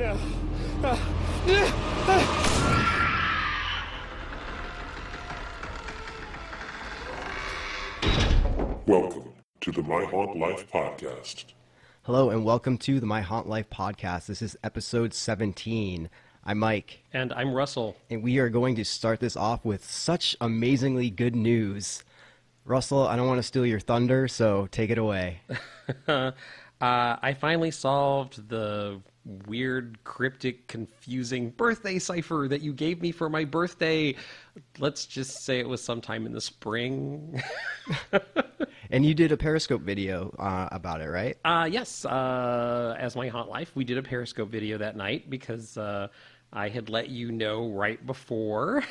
now. Welcome to the My Haunt Life podcast. Hello and welcome to the My Haunt Life podcast. This is episode 17. I'm Mike. And I'm Russell. And we are going to start this off with such amazingly good news. Russell, I don't want to steal your thunder, so take it away. I finally solved the weird, cryptic, confusing birthday cipher that you gave me for my birthday. Let's just say it was sometime in the spring. And you did a Periscope video about it, right? Yes. As My Haunt Life, we did a Periscope video that night because I had let you know right before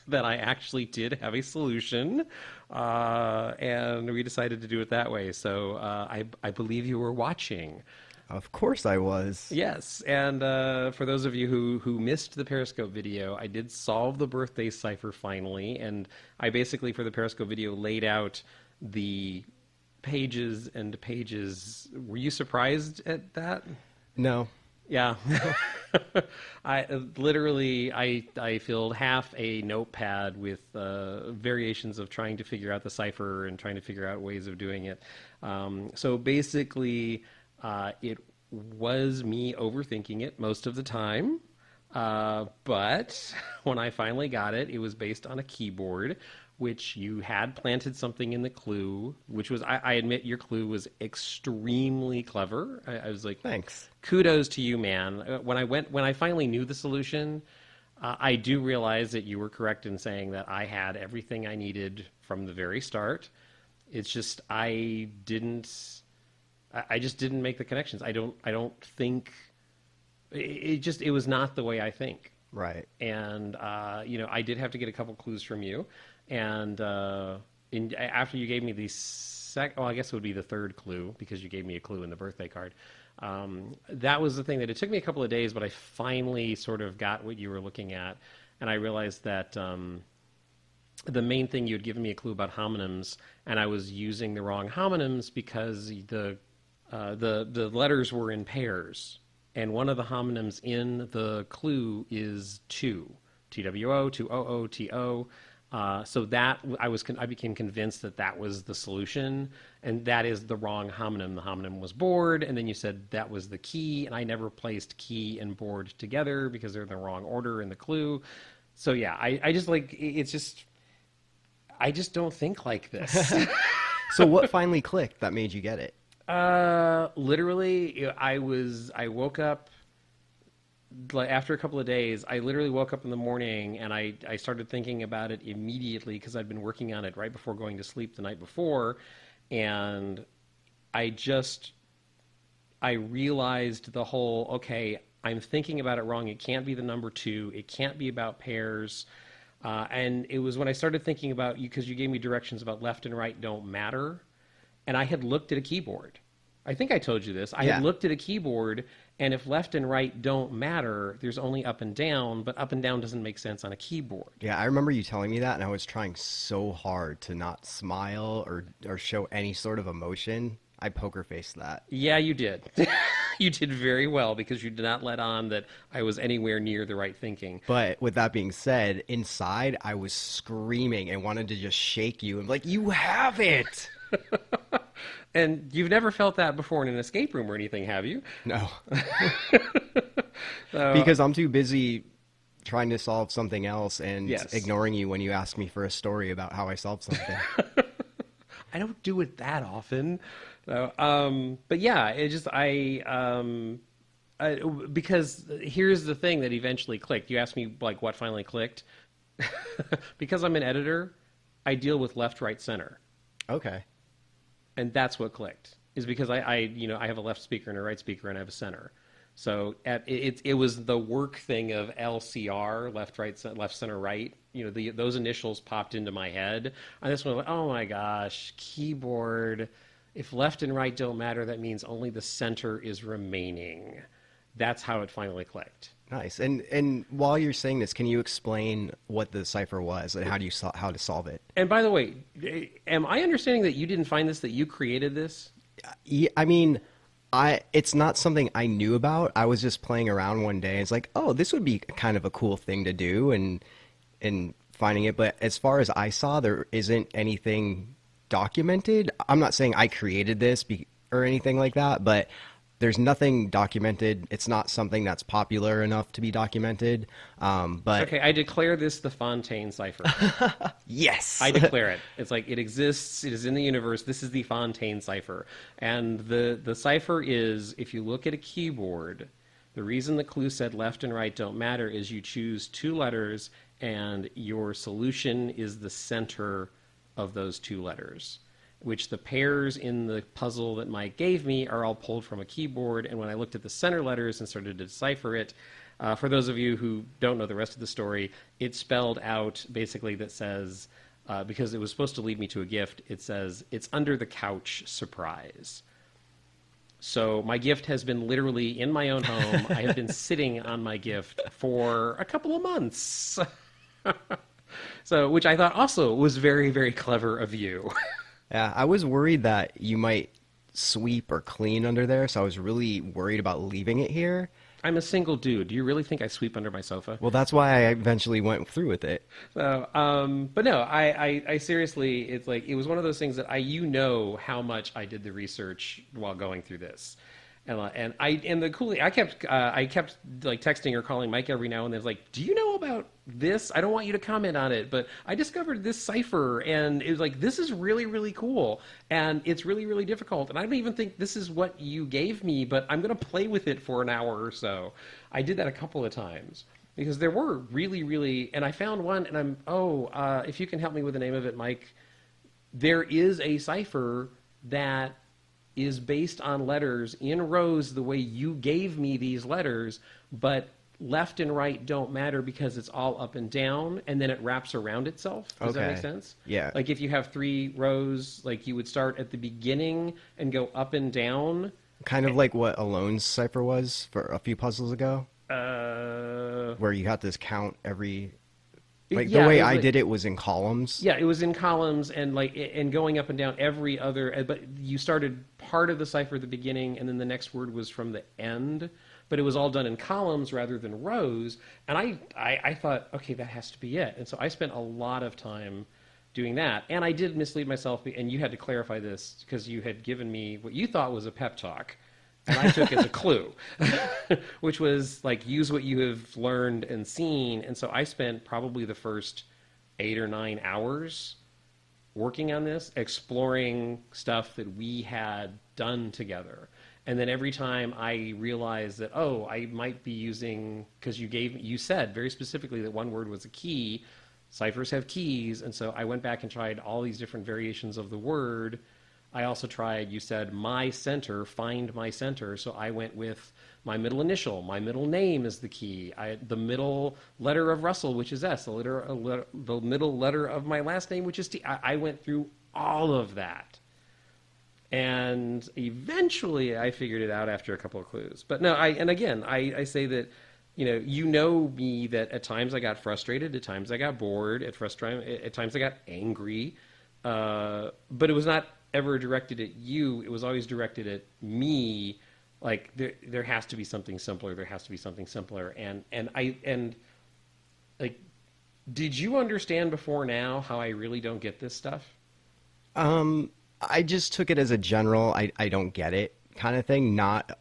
that I actually did have a solution, and we decided to do it that way. So I believe you were watching. Of course I was. Yes, and for those of you who missed the Periscope video, I did solve the birthday cipher finally, and I basically, for the Periscope video, laid out the pages and pages. Were you surprised at that? No. Yeah. I filled half a notepad with variations of trying to figure out the cipher and trying to figure out ways of doing it. So basically, it was me overthinking it most of the time. But when I finally got it, it was based on a keyboard, which you had planted something in the clue, which was, I admit your clue was extremely clever. I was like, thanks. Kudos to you, man. When I finally knew the solution, I do realize that you were correct in saying that I had everything I needed from the very start. It's just, I just didn't make the connections. I don't think, it was not the way I think. Right. And, I did have to get a couple clues from you. And after you gave me the I guess it would be the third clue, because you gave me a clue in the birthday card. That was the thing that it took me a couple of days, but I finally sort of got what you were looking at. And I realized that the main thing, you had given me a clue about homonyms, and I was using the wrong homonyms because the letters were in pairs. And one of the homonyms in the clue is to, TWO, to OO, TO. So that I became convinced that was the solution, and that is the wrong homonym. The homonym was board, and then you said that was the key, and I never placed key and board together because they're in the wrong order in the clue. So yeah, I just I just don't think like this. So what finally clicked that made you get it? Literally, I woke up. Like after a couple of days, I literally woke up in the morning and I started thinking about it immediately because I'd been working on it right before going to sleep the night before. And I realized the whole, okay, I'm thinking about it wrong. It can't be the number 2. It can't be about pairs. And it was when I started thinking about you, because you gave me directions about left and right don't matter. And I had looked at a keyboard. I think I told you this. I had looked at a keyboard, and if left and right don't matter, there's only up and down, but up and down doesn't make sense on a keyboard. Yeah, I remember you telling me that, and I was trying so hard to not smile or show any sort of emotion. I poker faced that. Yeah, you did. You did very well, because you did not let on that I was anywhere near the right thinking. But with that being said, inside I was screaming and wanted to just shake you and be like, you have it! And you've never felt that before in an escape room or anything, have you? No. Because I'm too busy trying to solve something else and ignoring you when you ask me for a story about how I solved something. I don't do it that often. But yeah, it just, because here's the thing that eventually clicked. You asked me like what finally clicked. Because I'm an editor, I deal with left, right, center. Okay. And that's what clicked, is because I have a left speaker and a right speaker, and I have a center. So it was the work thing of LCR, left, right, left, center, right. Those initials popped into my head. And this one, like, oh my gosh, keyboard. If left and right don't matter, that means only the center is remaining. That's how it finally clicked. Nice. And while you're saying this, can you explain what the cipher was and how to solve it? And by the way, am I understanding that you didn't find this, that you created this? I mean, It's not something I knew about. I was just playing around one day. It's like, oh, this would be kind of a cool thing to do, and finding it. But as far as I saw, there isn't anything documented. I'm not saying I created this or anything like that, but there's nothing documented. It's not something that's popular enough to be documented. But Okay, I declare this the Fontaine cipher. yes, I declare it. It's like it exists. It is in the universe. This is the Fontaine cipher. And the cipher is, if you look at a keyboard, the reason the clue said left and right don't matter is you choose two letters and your solution is the center of those two letters, which the pairs in the puzzle that Mike gave me are all pulled from a keyboard. And when I looked at the center letters and started to decipher it, for those of you who don't know the rest of the story, it spelled out basically that says, because it was supposed to lead me to a gift, it says, it's under the couch, surprise. So my gift has been literally in my own home. I have been sitting on my gift for a couple of months. So, which I thought also was very, very clever of you. yeah. I was worried that you might sweep or clean under there, so I was really worried about leaving it here. I'm a single dude. Do you really think I sweep under my sofa? Well, that's why I eventually went through with it. So, but no, I seriously, it's like, it was one of those things that how much I did the research while going through this. And the cool thing, I kept like texting or calling Mike every now and then. It's like, do you know about this? I don't want you to comment on it, but I discovered this cipher, and it was like, this is really, really cool, and it's really, really difficult. And I don't even think this is what you gave me, but I'm going to play with it for an hour or so. I did that a couple of times because there were really, really, and I found one, and if you can help me with the name of it, Mike, there is a cipher that is based on letters in rows the way you gave me these letters, but left and right don't matter because it's all up and down, and then it wraps around itself. Does that make sense? Yeah. Like if you have three rows, like you would start at the beginning and go up and down. Kind of like what Alone's cipher was for a few puzzles ago. Where you had to count every... Like the way I did it was in columns. Yeah, it was in columns and going up and down every other. But you started part of the cipher at the beginning, and then the next word was from the end. But it was all done in columns rather than rows. And I thought, okay, that has to be it. And so I spent a lot of time doing that. And I did mislead myself, and you had to clarify this because you had given me what you thought was a pep talk. And I took as a clue, which was like, use what you have learned and seen. And so I spent probably the first 8 or 9 hours working on this, exploring stuff that we had done together. And then every time I realized that, I might be using, because you said very specifically that one word was a key. Ciphers have keys. And so I went back and tried all these different variations of the word. I also tried, you said, my center, find my center. So I went with my middle initial. My middle name is the key. The middle letter of Russell, which is S. The middle letter of my last name, which is T. I went through all of that. And eventually I figured it out after a couple of clues. But no, I say that, you know me, that at times I got frustrated, at times I got bored, at times I got angry. But it was not ever directed at you. It was always directed at me. Like there has to be something simpler. There has to be something simpler. And like, did you understand before now how I really don't get this stuff? I just took it as a general, I don't get it kind of thing. Not,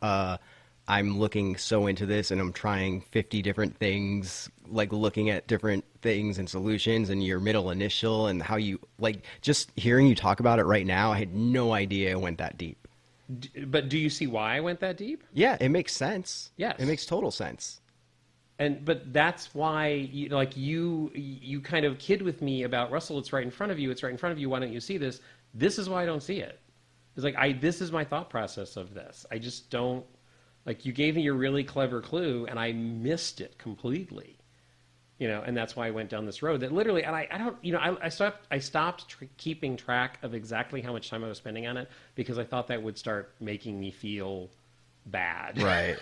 I'm looking so into this and I'm trying 50 different things, like looking at different things and solutions and your middle initial and how you, like, just hearing you talk about it right now, I had no idea it went that deep. But do you see why I went that deep? Yeah, it makes sense. Yes. It makes total sense. But that's why, you kind of kid with me about, Russell, it's right in front of you. It's right in front of you. Why don't you see this? This is why I don't see it. It's like, this is my thought process of this. I just don't, like, you gave me a really clever clue and I missed it completely, and that's why I went down this road that literally, and I don't, I stopped keeping track of exactly how much time I was spending on it because I thought that would start making me feel bad. Right.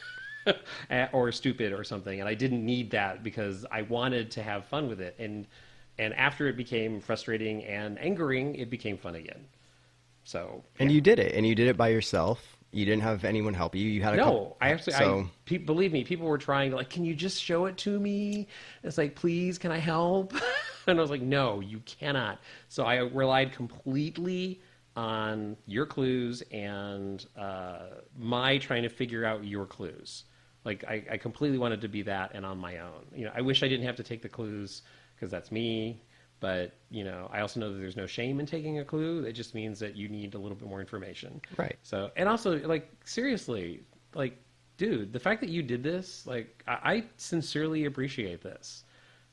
or stupid or something. And I didn't need that because I wanted to have fun with it. And after it became frustrating and angering, it became fun again. So, and you did it by yourself. You didn't have anyone help you. You had a No, couple. believe me, people were trying to like, can you just show it to me? It's like, please, can I help? And I was like, no, you cannot. So I relied completely on your clues and my trying to figure out your clues. Like I completely wanted to be that and on my own. You know, I wish I didn't have to take the clues because that's me. But, you know, I also know that there's no shame in taking a clue. It just means that you need a little bit more information. Right. So, and also, like, seriously, like, dude, the fact that you did this, like, I sincerely appreciate this.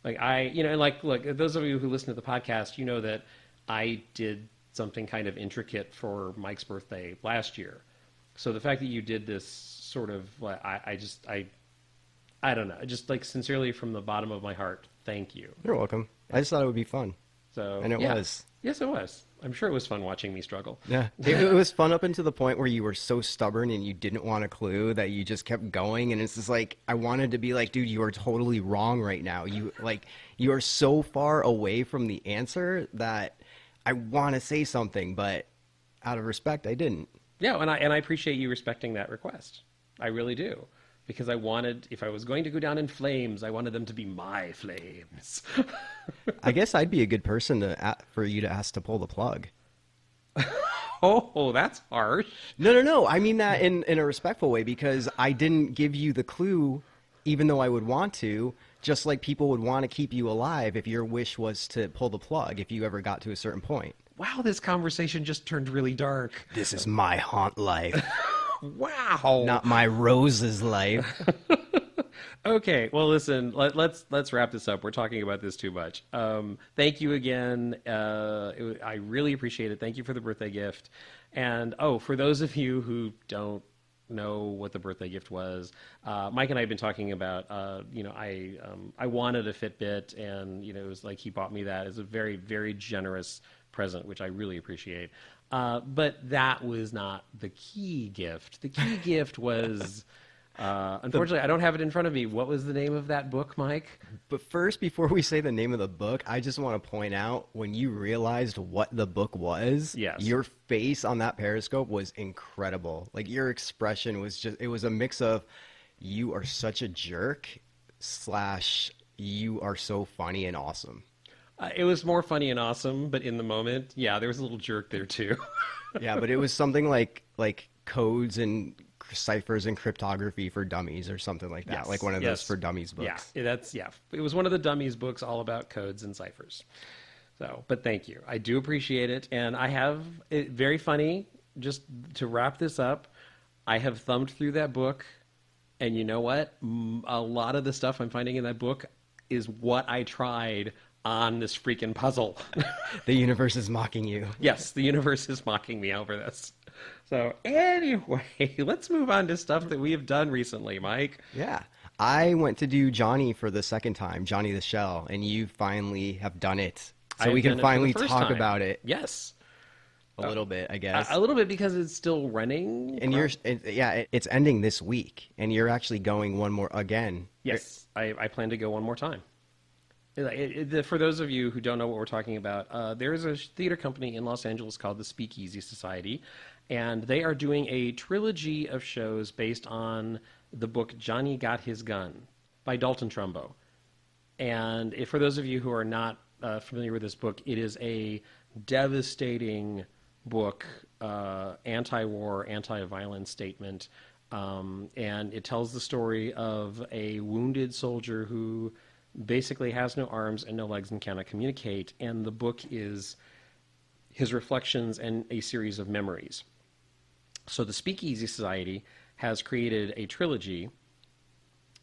Like, you know, and like, look, those of you who listen to the podcast, you know that I did something kind of intricate for Mike's birthday last year. So the fact that you did this sort of, like, I don't know, just like sincerely from the bottom of my heart, thank you. You're welcome. I just thought it would be fun. So, And it yeah. was. Yes, it was. I'm sure it was fun watching me struggle. Yeah. It was fun up until the point where you were so stubborn and you didn't want a clue that you just kept going. And it's just like, I wanted to be like, dude, you are totally wrong right now. You are so far away from the answer that I want to say something, but out of respect, I didn't. Yeah, and I appreciate you respecting that request. I really do. Because I wanted, if I was going to go down in flames, I wanted them to be my flames. I guess I'd be a good person for you to ask to pull the plug. Oh, that's harsh. No. I mean that in a respectful way, because I didn't give you the clue, even though I would want to, just like people would want to keep you alive if your wish was to pull the plug, if you ever got to a certain point. Wow, this conversation just turned really dark. This is my haunt life. Wow. Not my Rose's life. Okay, well, listen, let's wrap this up. We're talking about this too much. Thank you again. I really appreciate it. Thank you for the birthday gift. And, for those of you who don't know what the birthday gift was, Mike and I have been talking about, I wanted a Fitbit, and, you know, it was like he bought me that as a very, very generous present, which I really appreciate. But that was not the key gift. The key gift was, unfortunately, I don't have it in front of me. What was the name of that book, Mike? But first, before we say the name of the book, I just want to point out, when you realized what the book was, yes, your face on that Periscope was incredible. Like, your expression was it was a mix of, you are such a jerk, / you are so funny and awesome. It was more funny and awesome, but in the moment, yeah, there was a little jerk there too. Yeah, but it was something like codes and ciphers and cryptography for dummies or something like that, yes, like one of those for dummies books. Yeah, it was one of the dummies books all about codes and ciphers. So, but thank you. I do appreciate it. And I have it very funny, just to wrap this up, I have thumbed through that book, and you know what? A lot of the stuff I'm finding in that book is what I tried on this freaking puzzle. The universe is mocking you. Yes, the universe is mocking me over this. So anyway, let's move on to stuff that we have done recently, Mike. Yeah. I went to do Johnny for the second time, Johnny the Shell, and you finally have done it. So we can finally talk about it. Yes. A little bit, I guess. A little bit, because it's still running. And it's ending this week, and you're actually going one more again. Yes, I plan to go one more time. For those of you who don't know what we're talking about, there is a theater company in Los Angeles called the Speakeasy Society, and they are doing a trilogy of shows based on the book Johnny Got His Gun by Dalton Trumbo. And for those of you who are not familiar with this book, it is a devastating book, anti-war, anti-violence statement, and it tells the story of a wounded soldier who basically has no arms and no legs and cannot communicate, and the book is his reflections and a series of memories. So the Speakeasy Society has created a trilogy.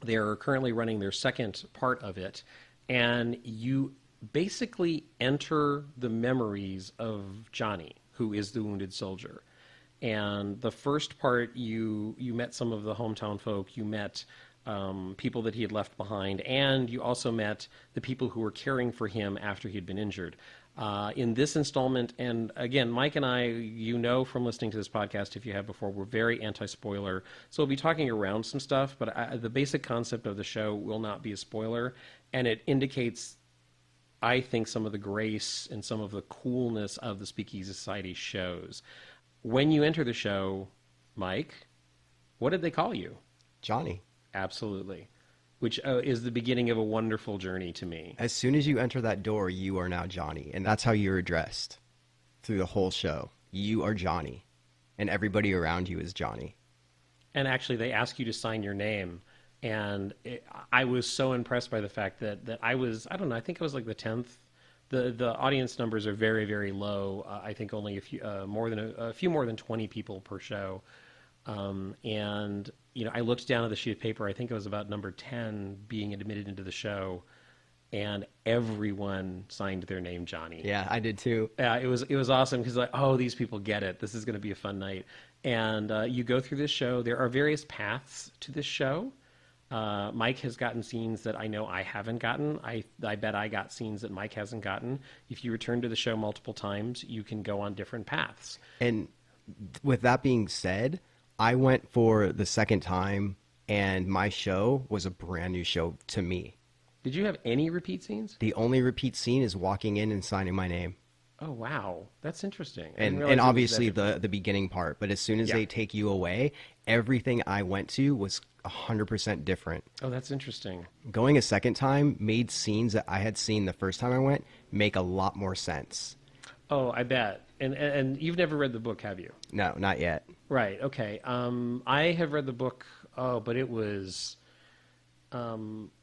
They're currently running their second part of it, and you basically enter the memories of Johnny, who is the wounded soldier. And the first part, you met some of the hometown folk, you met people that he had left behind, and you also met the people who were caring for him after he had been injured. In this installment, and again, Mike and I, you know from listening to this podcast, if you have before, we're very anti-spoiler, so we'll be talking around some stuff, but the basic concept of the show will not be a spoiler, and it indicates, I think, some of the grace and some of the coolness of the Speakeasy Society shows. When you enter the show, Mike, what did they call you? Johnny. Absolutely. Which is the beginning of a wonderful journey to me. As soon as you enter that door, you are now Johnny. And that's how you're addressed through the whole show. You are Johnny. And everybody around you is Johnny. And actually, they ask you to sign your name. And I was so impressed by the fact that I was, I don't know, I think I was like the 10th. The audience numbers are very, very low. I think only a few more than 20 people per show. And, you know, I looked down at the sheet of paper. I think it was about number 10 being admitted into the show. And everyone signed their name Johnny. Yeah, I did too. Yeah, it was awesome because like, oh, these people get it. This is going to be a fun night. And you go through this show. There are various paths to this show. Mike has gotten scenes that I know I haven't gotten. I bet I got scenes that Mike hasn't gotten. If you return to the show multiple times, you can go on different paths. And with that being said, I went for the second time, and my show was a brand new show to me. Did you have any repeat scenes? The only repeat scene is walking in and signing my name. Oh, wow. That's interesting. And obviously the beginning part. But as soon as they take you away, everything I went to was 100% different. Oh, that's interesting. Going a second time made scenes that I had seen the first time I went make a lot more sense. Oh, I bet. And you've never read the book, have you? No, not yet. Right. Okay. I have read the book. Oh, but it was.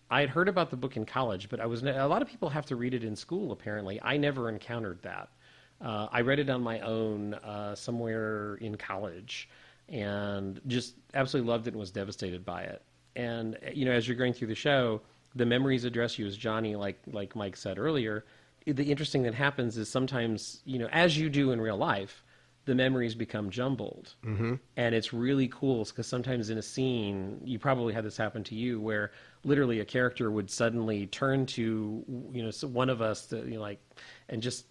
I had heard about the book in college, but a lot of people have to read it in school. Apparently, I never encountered that. I read it on my own somewhere in college, and just absolutely loved it and was devastated by it. And you know, as you're going through the show, the memories address you as Johnny, like Mike said earlier. The interesting that happens is sometimes, you know, as you do in real life, the memories become jumbled. Mm-hmm. And it's really cool because sometimes in a scene, you probably had this happen to you, where literally a character would suddenly turn to, you know, one of us to, you know, like, and just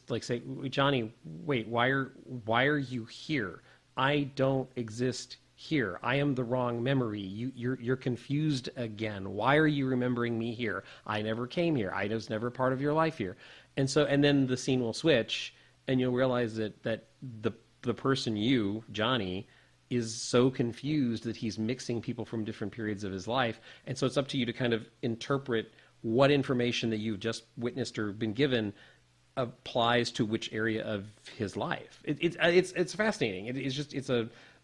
like say, Johnny, wait, why are you here? I don't exist here. I am the wrong memory. You're confused again. Why are you remembering me here? I never came here. I was never part of your life here. And then the scene will switch, and you'll realize that the person you, Johnny, is so confused that he's mixing people from different periods of his life. And so it's up to you to kind of interpret what information that you've just witnessed or been given applies to which area of his life. It's fascinating.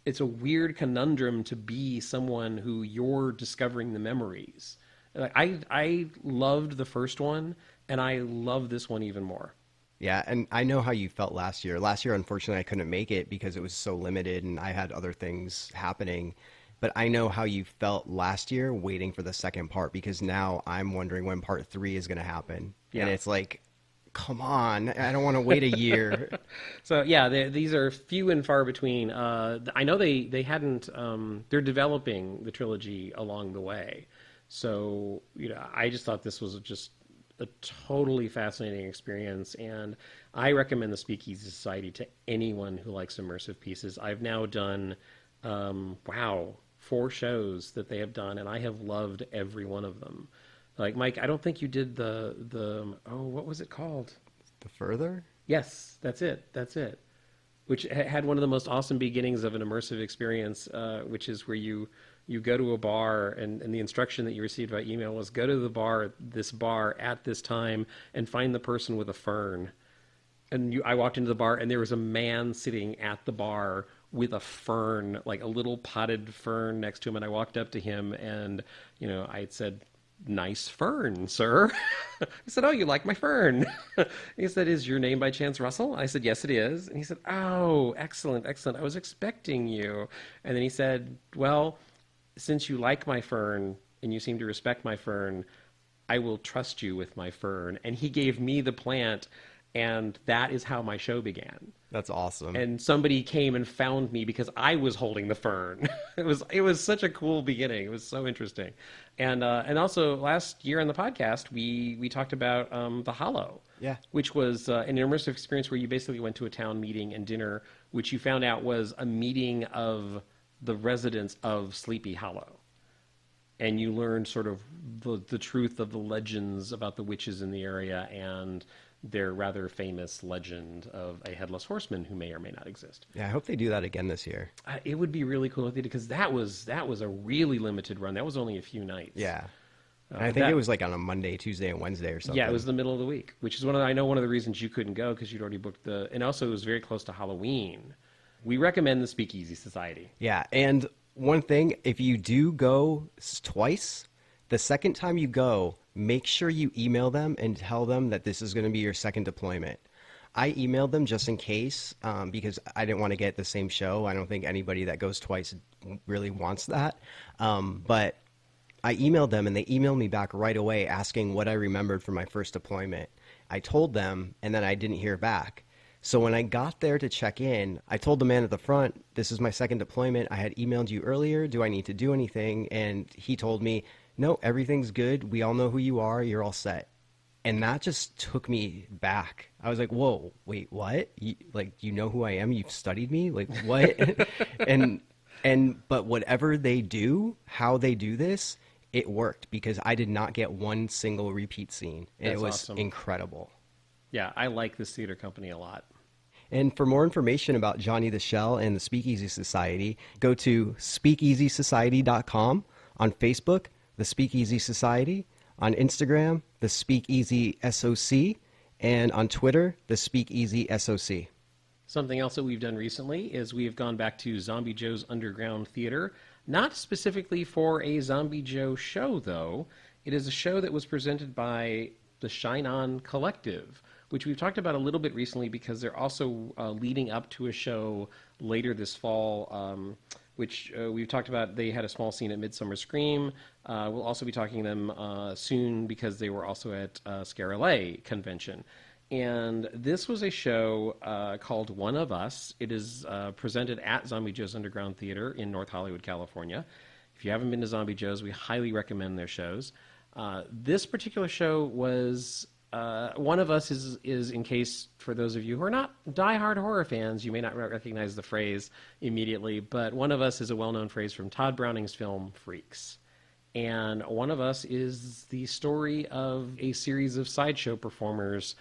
It's a weird conundrum to be someone who you're discovering the memories. I loved the first one, and I love this one even more. Yeah, and I know how you felt last year. Last year, unfortunately, I couldn't make it because it was so limited and I had other things happening. But I know how you felt last year waiting for the second part, because now I'm wondering when part 3 is going to happen. Yeah. And it's like, come on, I don't want to wait a year. So, yeah, these are few and far between. I know they hadn't, they're developing the trilogy along the way. So, you know, I just thought this was just a totally fascinating experience, and I recommend the Speakeasy Society to anyone who likes immersive pieces. I've now done 4 shows that they have done, and I have loved every one of them. Like, Mike, I don't think you did the what was it called? The Further? Yes, that's it. Which had one of the most awesome beginnings of an immersive experience, which is where you go to a bar, and the instruction that you received by email was go to this bar at this time and find the person with a fern. And I walked into the bar, and there was a man sitting at the bar with a fern, like a little potted fern next to him. And I walked up to him, and, you know, I had said, "Nice fern, sir." I said, "Oh, you like my fern?" He said, "Is your name by chance Russell?" I said, "Yes, it is." And he said, "Oh, excellent. I was expecting you." And then he said, "Well, since you like my fern and you seem to respect my fern, I will trust you with my fern." And he gave me the plant, and that is how my show began. That's awesome. And somebody came and found me because I was holding the fern. It was such a cool beginning. It was so interesting. And also last year on the podcast, we talked about the Hollow. Yeah. Which was an immersive experience where you basically went to a town meeting and dinner, which you found out was a meeting of the residents of Sleepy Hollow. And you learned sort of the truth of the legends about the witches in the area and their rather famous legend of a headless horseman who may or may not exist. Yeah, I hope they do that again this year. It would be really cool if they did, because that was a really limited run. That was only a few nights. Yeah. And I think it was like on a Monday, Tuesday, and Wednesday or something. Yeah, it was the middle of the week, which is I know one of the reasons you couldn't go, because you'd already booked and also it was very close to Halloween. We recommend the Speakeasy Society. Yeah, and one thing, if you do go twice, the second time you go, make sure you email them and tell them that this is going to be your second deployment. I emailed them just in case, because I didn't want to get the same show. I don't think anybody that goes twice really wants that. But I emailed them, and they emailed me back right away asking what I remembered from my first deployment. I told them, and then I didn't hear back. So when I got there to check in, I told the man at the front, this is my second deployment. I had emailed you earlier. Do I need to do anything? And he told me, no, everything's good. We all know who you are. You're all set. And that just took me back. I was like, whoa, wait, what? You know who I am? You've studied me? Like, what? But whatever they do, how they do this, it worked, because I did not get one single repeat scene. And it was awesome. Incredible. Yeah, I like this theater company a lot. And for more information about Johnny the Shell and the Speakeasy Society, go to speakeasysociety.com, on Facebook, the Speakeasy Society, on Instagram, the Speakeasy SOC, and on Twitter, the Speakeasy SOC. Something else that we've done recently is we have gone back to Zombie Joe's Underground Theater, not specifically for a Zombie Joe show, though. It is a show that was presented by the Shine On Collective, which we've talked about a little bit recently, because they're also leading up to a show later this fall, which we've talked about. They had a small scene at Midsummer Scream. We'll also be talking to them soon, because they were also at Scarlet Convention. And this was a show called One of Us. It is presented at Zombie Joe's Underground Theater in North Hollywood, California. If you haven't been to Zombie Joe's, we highly recommend their shows. This particular show was... One of Us is, in case, for those of you who are not diehard horror fans, you may not recognize the phrase immediately, but One of Us is a well-known phrase from Todd Browning's film Freaks. And One of Us is the story of a series of sideshow performers,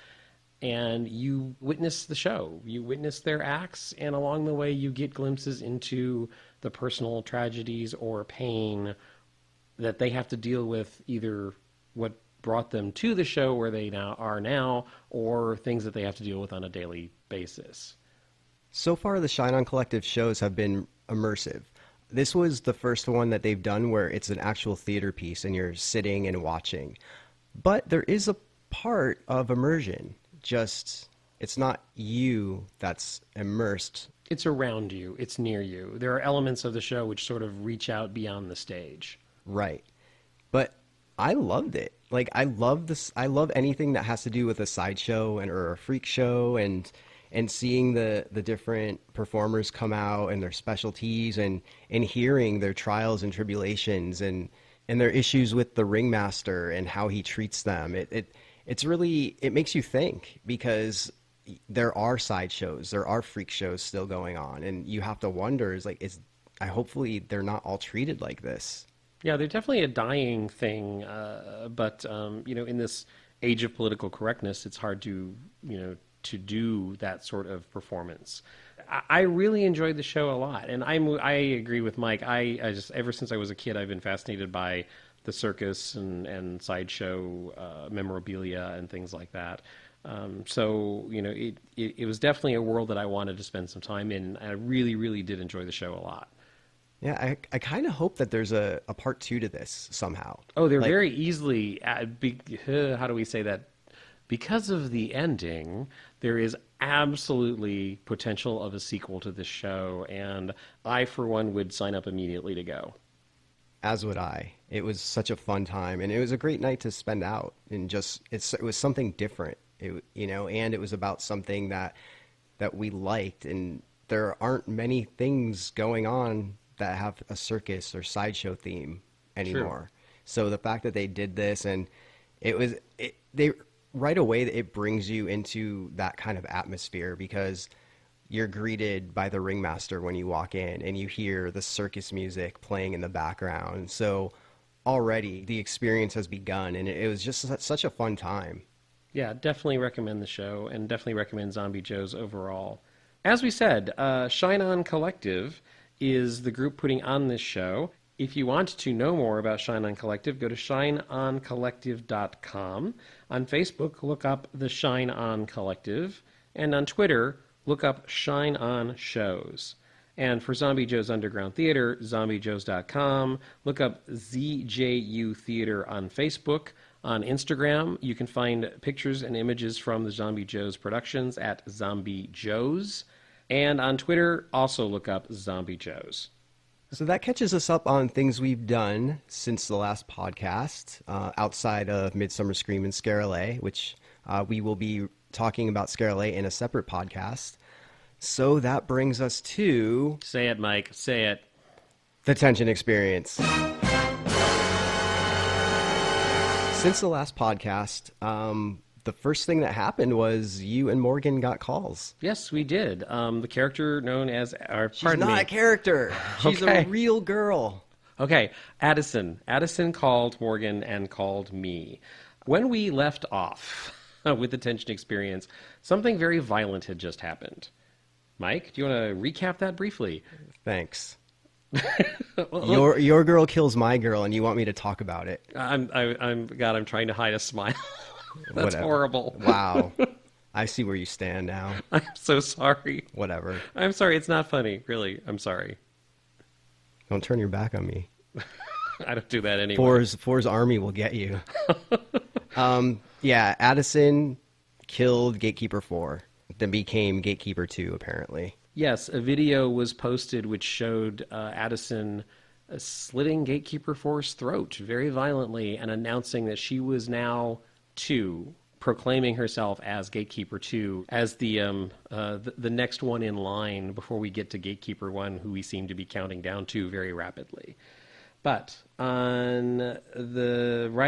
and you witness the show. You witness their acts, and along the way you get glimpses into the personal tragedies or pain that they have to deal with, either what brought them to the show where they are now, or things that they have to deal with on a daily basis. So far, the Shine On Collective shows have been immersive. This was the first one that they've done where it's an actual theater piece and you're sitting and watching. But there is a part of immersion. Just, it's not you that's immersed. It's around you. It's near you. There are elements of the show which sort of reach out beyond the stage. Right. But I loved it. Like, I love this. I love anything that has to do with a sideshow or a freak show, and seeing the different performers come out and their specialties, and hearing their trials and tribulations and their issues with the ringmaster and how he treats them. It's really, it makes you think, because there are sideshows, there are freak shows still going on, and you have to wonder, hopefully they're not all treated like this. Yeah, they're definitely a dying thing, but in this age of political correctness, it's hard to do that sort of performance. I really enjoyed the show a lot, and I agree with Mike. I just, ever since I was a kid, I've been fascinated by the circus and sideshow memorabilia and things like that. So it was definitely a world that I wanted to spend some time in. I really, really did enjoy the show a lot. Yeah, I kind of hope that there's a part 2 to this somehow. Oh, they're very easily, how do we say that? Because of the ending, there is absolutely potential of a sequel to this show, and I, for one, would sign up immediately to go. As would I. It was such a fun time, and it was a great night to spend out, and it was something different, and it was about something that we liked, and there aren't many things going on that have a circus or sideshow theme anymore. True. So the fact that they did this, and they right away, it brings you into that kind of atmosphere, because you're greeted by the ringmaster when you walk in, and you hear the circus music playing in the background. So already the experience has begun, and it was just such a fun time. Yeah, definitely recommend the show, and definitely recommend Zombie Joe's overall. As we said, Shine On Collective is the group putting on this show. If you want to know more about Shine On Collective, go to shineoncollective.com. On Facebook, look up the Shine On Collective. And on Twitter, look up Shine On Shows. And for Zombie Joe's Underground Theater, zombiejoes.com. Look up ZJU Theater on Facebook. On Instagram, you can find pictures and images from the Zombie Joe's productions at Zombie Joe's. And on Twitter, also look up Zombie Joe's. So that catches us up on things we've done since the last podcast, outside of Midsummer Scream and Scare LA, which we will be talking about Scare LA in a separate podcast. So that brings us to... Say it, Mike. Say it. The tension experience. Since the last podcast, the first thing that happened was you and Morgan got calls. Yes, we did. The character known as... She's not a character. She's Okay. a real girl. Okay, Addison. Addison called Morgan and called me. When we left off with the tension experience, something very violent had just happened. Mike, do you want to recap that briefly? Thanks. Your girl kills my girl, and you want me to talk about it. I'm trying to hide a smile. That's Whatever. horrible. Wow. I see where you stand now. I'm so sorry. Whatever. I'm sorry. It's not funny. Really. I'm sorry. Don't turn your back on me. I don't do that anyway. Four's army will get you. Yeah, Addison killed Gatekeeper 4, then became Gatekeeper 2, apparently. Yes, a video was posted which showed Addison slitting Gatekeeper 4's throat very violently and announcing that she was now 2, proclaiming herself as Gatekeeper 2, as the next one in line before we get to Gatekeeper 1, who we seem to be counting down to very rapidly. But right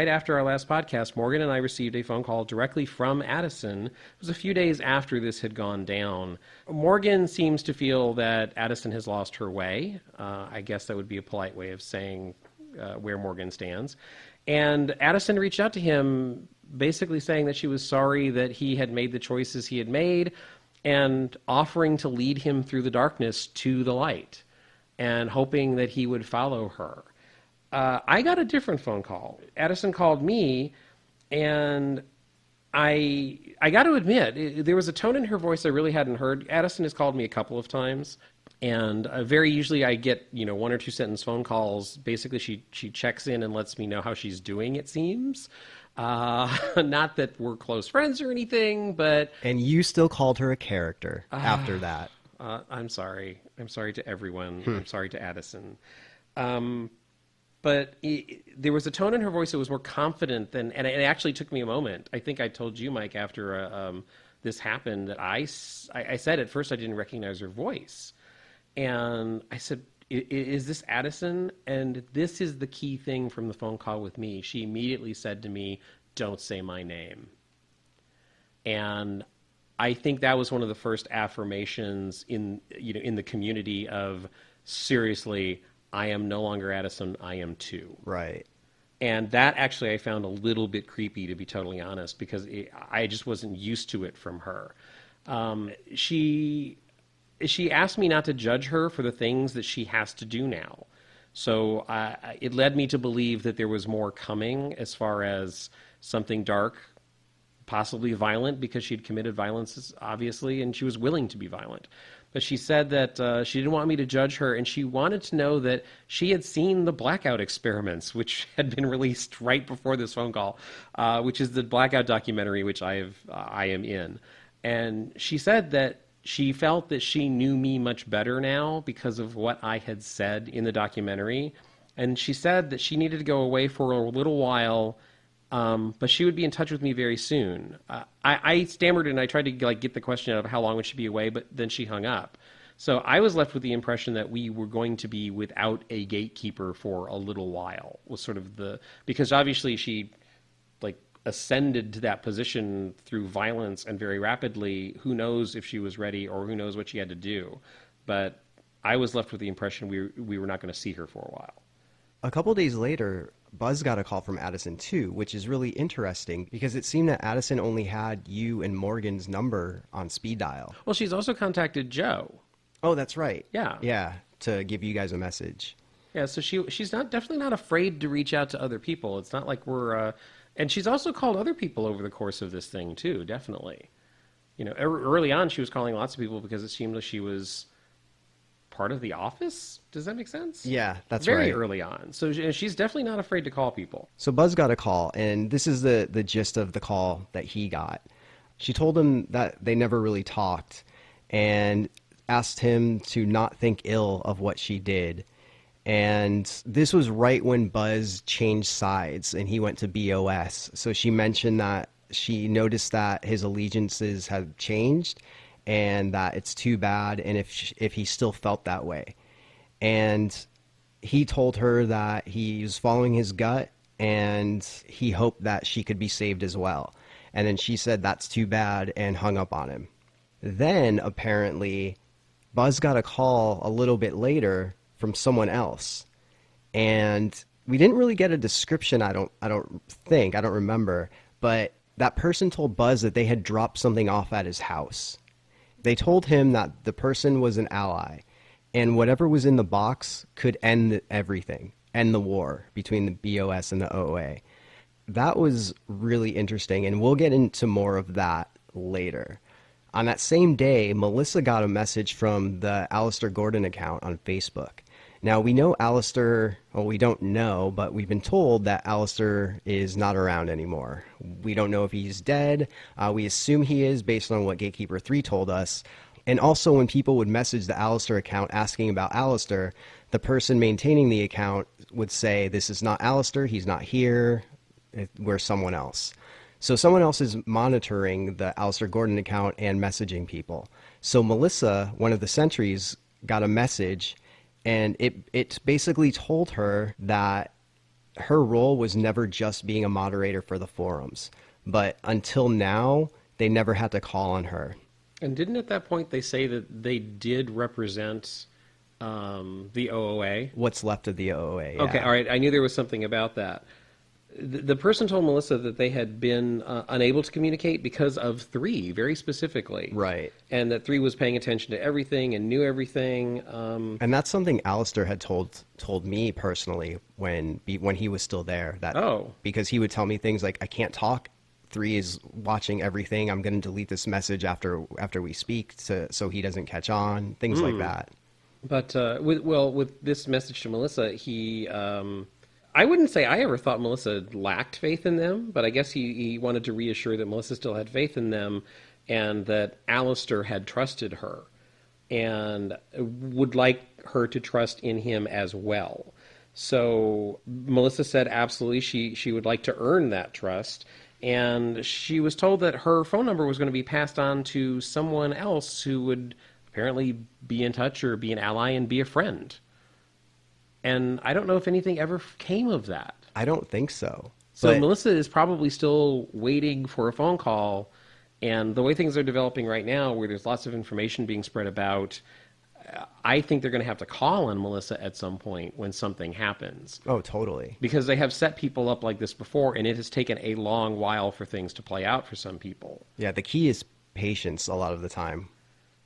after our last podcast, Morgan and I received a phone call directly from Addison. It was a few days after this had gone down. Morgan seems to feel that Addison has lost her way. I guess that would be a polite way of saying where Morgan stands. And Addison reached out to him basically saying that she was sorry that he had made the choices he had made and offering to lead him through the darkness to the light and hoping that he would follow her. I got a different phone call. Addison called me, and I got to admit, there was a tone in her voice I really hadn't heard. Addison has called me a couple of times, and very usually I get 1 or 2 sentence phone calls. Basically, she checks in and lets me know how she's doing, it seems. Not that we're close friends or anything, but... And you still called her a character after that. I'm sorry. I'm sorry to everyone. I'm sorry to Addison. But there was a tone in her voice that was more confident than, and it actually took me a moment. I think I told you, Mike, after this happened, that I said at first I didn't recognize her voice. And I said, is this Addison? And this is the key thing from the phone call with me. She immediately said to me, "Don't say my name." And I think that was one of the first affirmations in the community of, seriously, I am no longer Addison, I am 2. Right. And that actually I found a little bit creepy, to be totally honest, because I just wasn't used to it from her. She asked me not to judge her for the things that she has to do now. So it led me to believe that there was more coming as far as something dark, possibly violent, because she'd committed violence, obviously, and she was willing to be violent. But she said that she didn't want me to judge her, and she wanted to know that she had seen the Blackout experiments, which had been released right before this phone call, which is the Blackout documentary, which I am in. And she said that she felt that she knew me much better now because of what I had said in the documentary. And she said that she needed to go away for a little while, but she would be in touch with me very soon. I stammered and I tried to get the question out of how long would she be away, but then she hung up. So I was left with the impression that we were going to be without a gatekeeper for a little while. Was sort of because obviously she ascended to that position through violence and very rapidly. Who knows if she was ready or who knows what she had to do. But I was left with the impression we were not going to see her for a while. A couple days later, Buzz got a call from Addison too, which is really interesting because it seemed that Addison only had you and Morgan's number on speed dial. Well, she's also contacted Joe. Oh, that's right. Yeah. Yeah, to give you guys a message. Yeah, so she's definitely not afraid to reach out to other people. It's not like we're and she's also called other people over the course of this thing too, definitely. You know, early on she was calling lots of people because it seemed like she was part of the office. Does that make sense? Yeah, that's Very right. early on. So she's definitely not afraid to call people. So Buzz got a call, and this is the gist of the call that he got. She told him that they never really talked and asked him to not think ill of what she did. And this was right when Buzz changed sides and he went to BOS. So she mentioned that she noticed that his allegiances had changed and that it's too bad, and if he still felt that way. And he told her that he was following his gut and he hoped that she could be saved as well. And then she said that's too bad and hung up on him. Then apparently Buzz got a call a little bit later from someone else, and we didn't really get a description. I don't remember, but that person told Buzz that they had dropped something off at his house. They told him that the person was an ally, and whatever was in the box could end everything, end the war between the BOS and the OOA. That was really interesting, and we'll get into more of that later. On that same day, Melissa got a message from the Alistair Gordon account on Facebook. Now, we know Alistair, well, we don't know, but we've been told that Alistair is not around anymore. We don't know if he's dead. We assume he is based on what Gatekeeper 3 told us. And also, when people would message the Alistair account asking about Alistair, the person maintaining the account would say, this is not Alistair, he's not here, we're someone else. So someone else is monitoring the Alistair Gordon account and messaging people. So Melissa, one of the sentries, got a message, and it basically told her that her role was never just being a moderator for the forums. But until now, they never had to call on her. And didn't at that point they say that they did represent the OOA? What's left of the OOA, yeah. Okay, all right. I knew there was something about that. The person told Melissa that they had been unable to communicate because of 3, very specifically. Right. And that 3 was paying attention to everything and knew everything. And that's something Alistair had told me personally when he was still there. Because he would tell me things like, I can't talk. 3 is watching everything. I'm going to delete this message after we speak so he doesn't catch on. Things like that. But with this message to Melissa, he... I wouldn't say I ever thought Melissa lacked faith in them, but I guess he wanted to reassure that Melissa still had faith in them and that Alistair had trusted her and would like her to trust in him as well. So Melissa said absolutely she would like to earn that trust, and she was told that her phone number was going to be passed on to someone else who would apparently be in touch or be an ally and be a friend. And I don't know if anything ever came of that. I don't think so. So Melissa is probably still waiting for a phone call. And the way things are developing right now, where there's lots of information being spread about, I think they're going to have to call on Melissa at some point when something happens. Oh, totally. Because they have set people up like this before, and it has taken a long while for things to play out for some people. Yeah, the key is patience a lot of the time.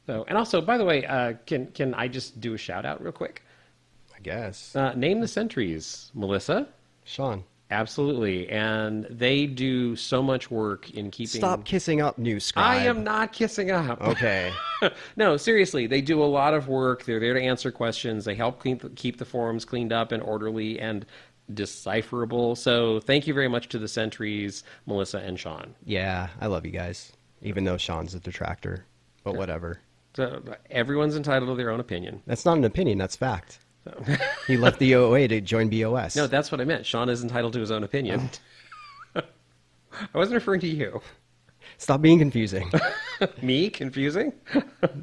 So, and also, by the way, can I just do a shout out real quick? I guess. Name the sentries, Melissa. Sean. Absolutely. And they do so much work in keeping... Stop kissing up, new scribe. I am not kissing up. Okay. No, seriously. They do a lot of work. They're there to answer questions. They help keep the forums cleaned up and orderly and decipherable. So thank you very much to the sentries, Melissa and Sean. Yeah, I love you guys. Even though Sean's a detractor. But whatever. So everyone's entitled to their own opinion. That's not an opinion. That's fact. He left the OOA to join BOS. No, that's what I meant. Sean is entitled to his own opinion. I wasn't referring to you. Stop being confusing. Me? Confusing?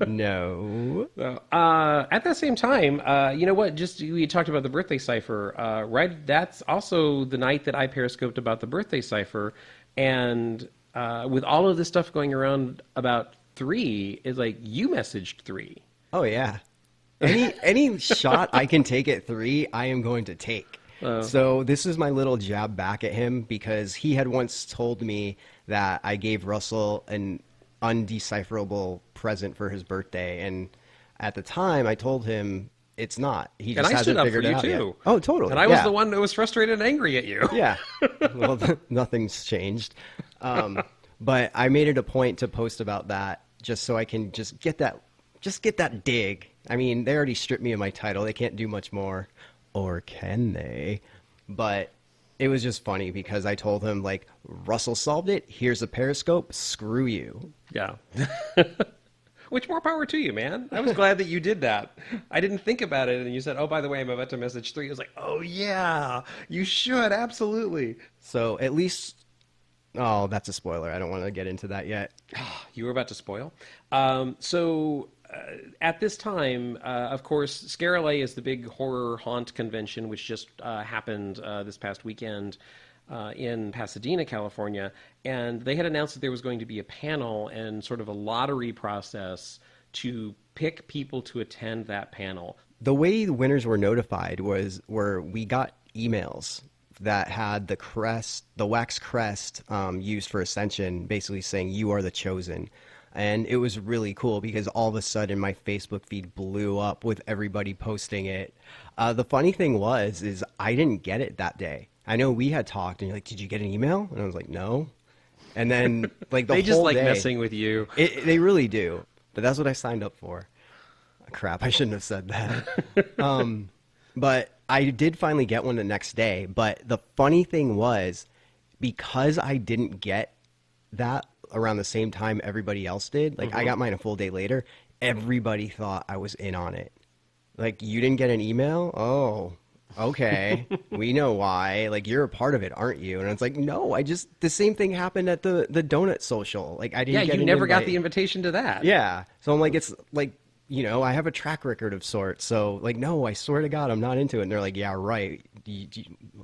No. At the same time, you know what? We talked about the birthday cipher, right? That's also the night that I periscoped about the birthday cipher. And with all of this stuff going around about 3, it's like you messaged 3. Oh, yeah. Any shot I can take at 3, I am going to take. So this is my little jab back at him because he had once told me that I gave Russell an undecipherable present for his birthday, and at the time I told him it's not. He And just I stood hasn't up for figured it you out yet. too. Oh, totally. And I was yeah. the one that was frustrated and angry at you. Yeah. Well, nothing's changed. But I made it a point to post about that just so I can just get that dig. I mean, they already stripped me of my title. They can't do much more. Or can they? But it was just funny because I told him, like, Russell solved it. Here's a periscope. Screw you. Yeah. Which, more power to you, man. I was glad that you did that. I didn't think about it, and you said, oh, by the way, I'm about to message 3. I was like, oh, yeah, you should, absolutely. So at least... Oh, that's a spoiler. I don't want to get into that yet. You were about to spoil. At this time, of course, Scare LA is the big horror haunt convention, which just happened this past weekend in Pasadena, California. And they had announced that there was going to be a panel and sort of a lottery process to pick people to attend that panel. The way the winners were notified were we got emails that had the wax crest used for Ascension, basically saying you are the chosen. And it was really cool because all of a sudden my Facebook feed blew up with everybody posting it. The funny thing is I didn't get it that day. I know we had talked and you're like, did you get an email? And I was like, no. And then like the They just whole like day, messing with you. they really do. But that's what I signed up for. Crap, I shouldn't have said that. But I did finally get one the next day. But the funny thing was, because I didn't get that around the same time everybody else did, like I got mine a full day later, everybody thought I was in on it. Like, you didn't get an email? Oh, okay. We know why. Like, you're a part of it, aren't you? And it's like, no, the same thing happened at the donut social. Like, I didn't get you an never got invite. the invitation to that. Yeah. So I'm like, it's like, I have a track record of sorts. So, like, no, I swear to God, I'm not into it. And they're like, yeah, right.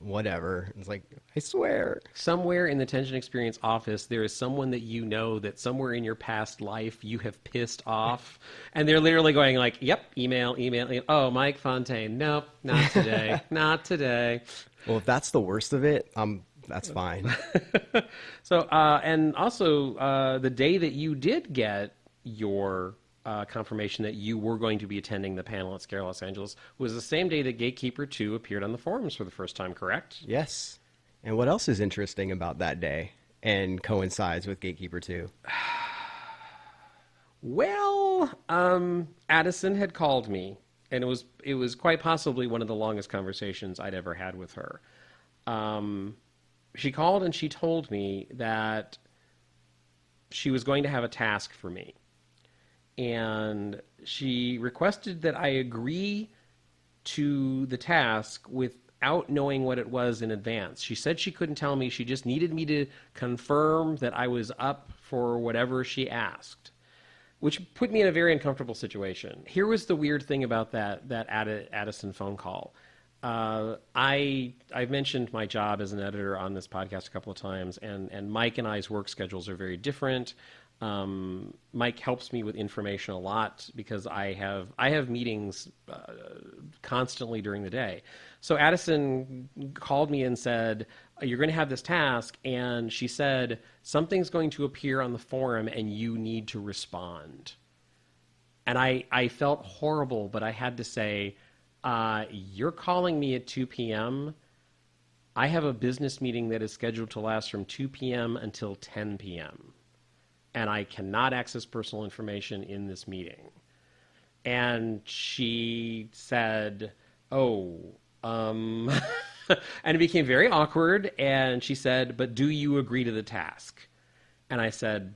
Whatever. It's like, I swear. Somewhere in the Tension Experience office, there is someone that you know that somewhere in your past life you have pissed off. And they're literally going like, yep, email. Oh, Mike Fontaine. Nope, not today. Not today. Well, if that's the worst of it, that's fine. So, and also, the day that you did get your confirmation that you were going to be attending the panel at Scare Los Angeles was the same day that Gatekeeper 2 appeared on the forums for the first time, correct? Yes. And what else is interesting about that day and coincides with Gatekeeper 2? Well, Addison had called me, and it was quite possibly one of the longest conversations I'd ever had with her. She called and she told me that she was going to have a task for me. And she requested that I agree to the task without knowing what it was in advance. She said she couldn't tell me. She just needed me to confirm that I was up for whatever she asked, which put me in a very uncomfortable situation. Here was the weird thing about that Addison phone call. I've mentioned my job as an editor on this podcast a couple of times, and Mike and I's work schedules are very different. Mike helps me with information a lot because I have meetings constantly during the day. So Addison called me and said, you're going to have this task, and she said, something's going to appear on the forum and you need to respond. And I felt horrible, but I had to say, you're calling me at 2 p.m. I have a business meeting that is scheduled to last from 2 p.m. until 10 p.m. And I cannot access personal information in this meeting. And she said, and it became very awkward. And she said, but do you agree to the task? And I said,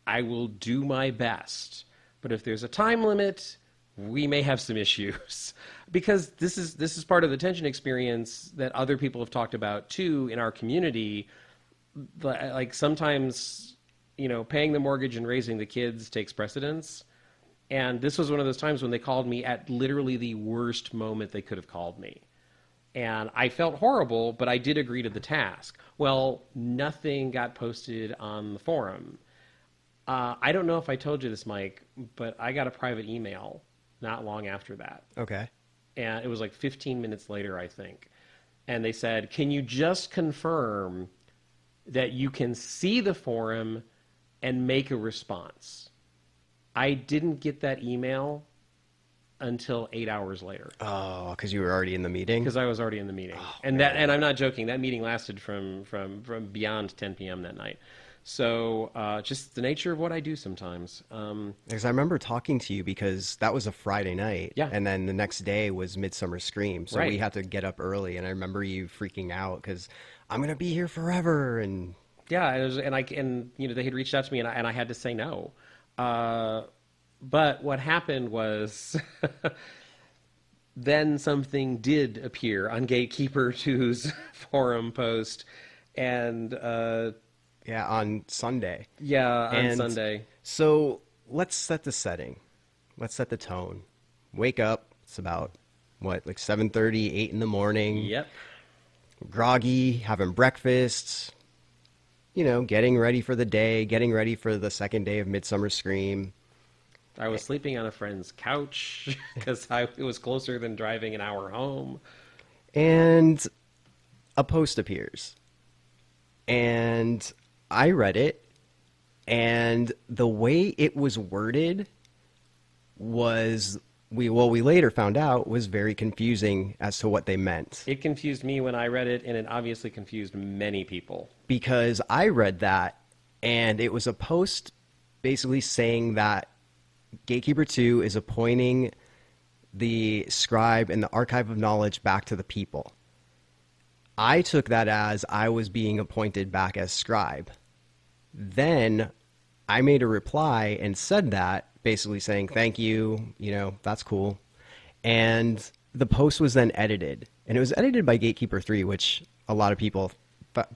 I will do my best. But if there's a time limit, we may have some issues. Because this is part of the Tension Experience that other people have talked about too in our community. Like sometimes, paying the mortgage and raising the kids takes precedence. And this was one of those times when they called me at literally the worst moment they could have called me. And I felt horrible, but I did agree to the task. Well, nothing got posted on the forum. I don't know if I told you this, Mike, but I got a private email not long after that. Okay. And it was like 15 minutes later, I think. and they said, can you just confirm that you can see the forum and make a response? I didn't get that email until 8 hours later. Oh, because you were already in the meeting? Because I was already in the meeting. Oh, and man. and I'm not joking, that meeting lasted from beyond 10 p.m. that night. So just the nature of what I do sometimes. Because I remember talking to you because that was a Friday night. Yeah. And then the next day was Midsummer Scream. So Right. we had to get up early. And I remember you freaking out because I'm going to be here forever. And Yeah, and you know, they had reached out to me, and I had to say no. But what happened was, then something did appear on Gatekeeper 2's forum post, and yeah, on Sunday. yeah, on And Sunday. So let's set the setting. Let's set the tone. Wake up. It's about, what, like 7:30, 8 in the morning. Yep. Groggy, having breakfast. You know, getting ready for the day, getting ready for the second day of Midsummer Scream. I was sleeping on a friend's couch because it was closer than driving an hour home. And a post appears. And I read it, and the way it was worded was, we later found out, was very confusing as to what they meant. It confused me when I read it, and it obviously confused many people. Because I read that, and it was a post basically saying that Gatekeeper 2 is appointing the scribe and the archive of knowledge back to the people. I took that as I was being appointed back as scribe. Then I made a reply and said that, basically saying, thank you, you know, that's cool. And the post was then edited. And it was edited by Gatekeeper 3, which a lot of people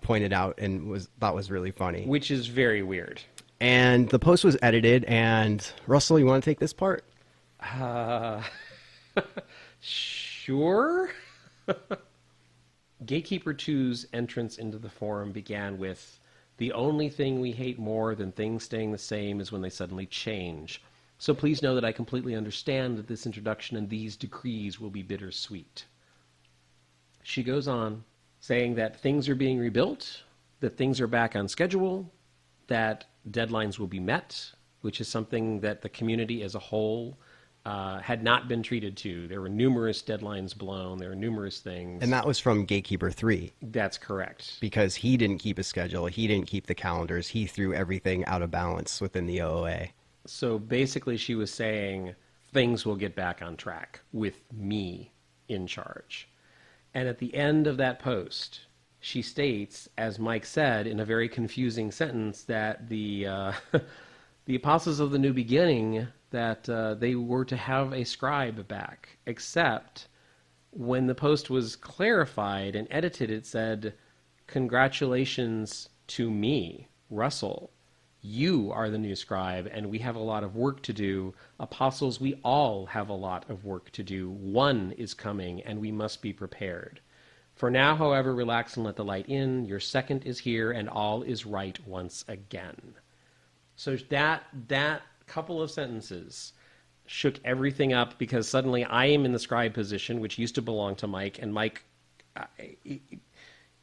pointed out and thought was really funny. Which is very weird. And the post was edited, and Russell, you want to take this part? Sure. Gatekeeper 2's entrance into the forum began with, the only thing we hate more than things staying the same is when they suddenly change. So please know that I completely understand that this introduction and these decrees will be bittersweet. She goes on, saying that things are being rebuilt, that things are back on schedule, that deadlines will be met, which is something that the community as a whole had not been treated to. There were numerous deadlines blown. There were numerous things. And that was from Gatekeeper 3. That's correct. Because he didn't keep a schedule. He didn't keep the calendars. He threw everything out of balance within the OOA. So basically she was saying things will get back on track with me in charge. And at the end of that post, she states, as Mike said in a very confusing sentence, that the apostles of the new beginning, that they were to have a scribe back, except when the post was clarified and edited, it said, congratulations to me, Russell. You are the new scribe, and we have a lot of work to do. Apostles, we all have a lot of work to do. One is coming, and we must be prepared. For now, however, relax and let the light in. Your second is here, and all is right once again. So that couple of sentences shook everything up, because suddenly I am in the scribe position, which used to belong to Mike, and Mike,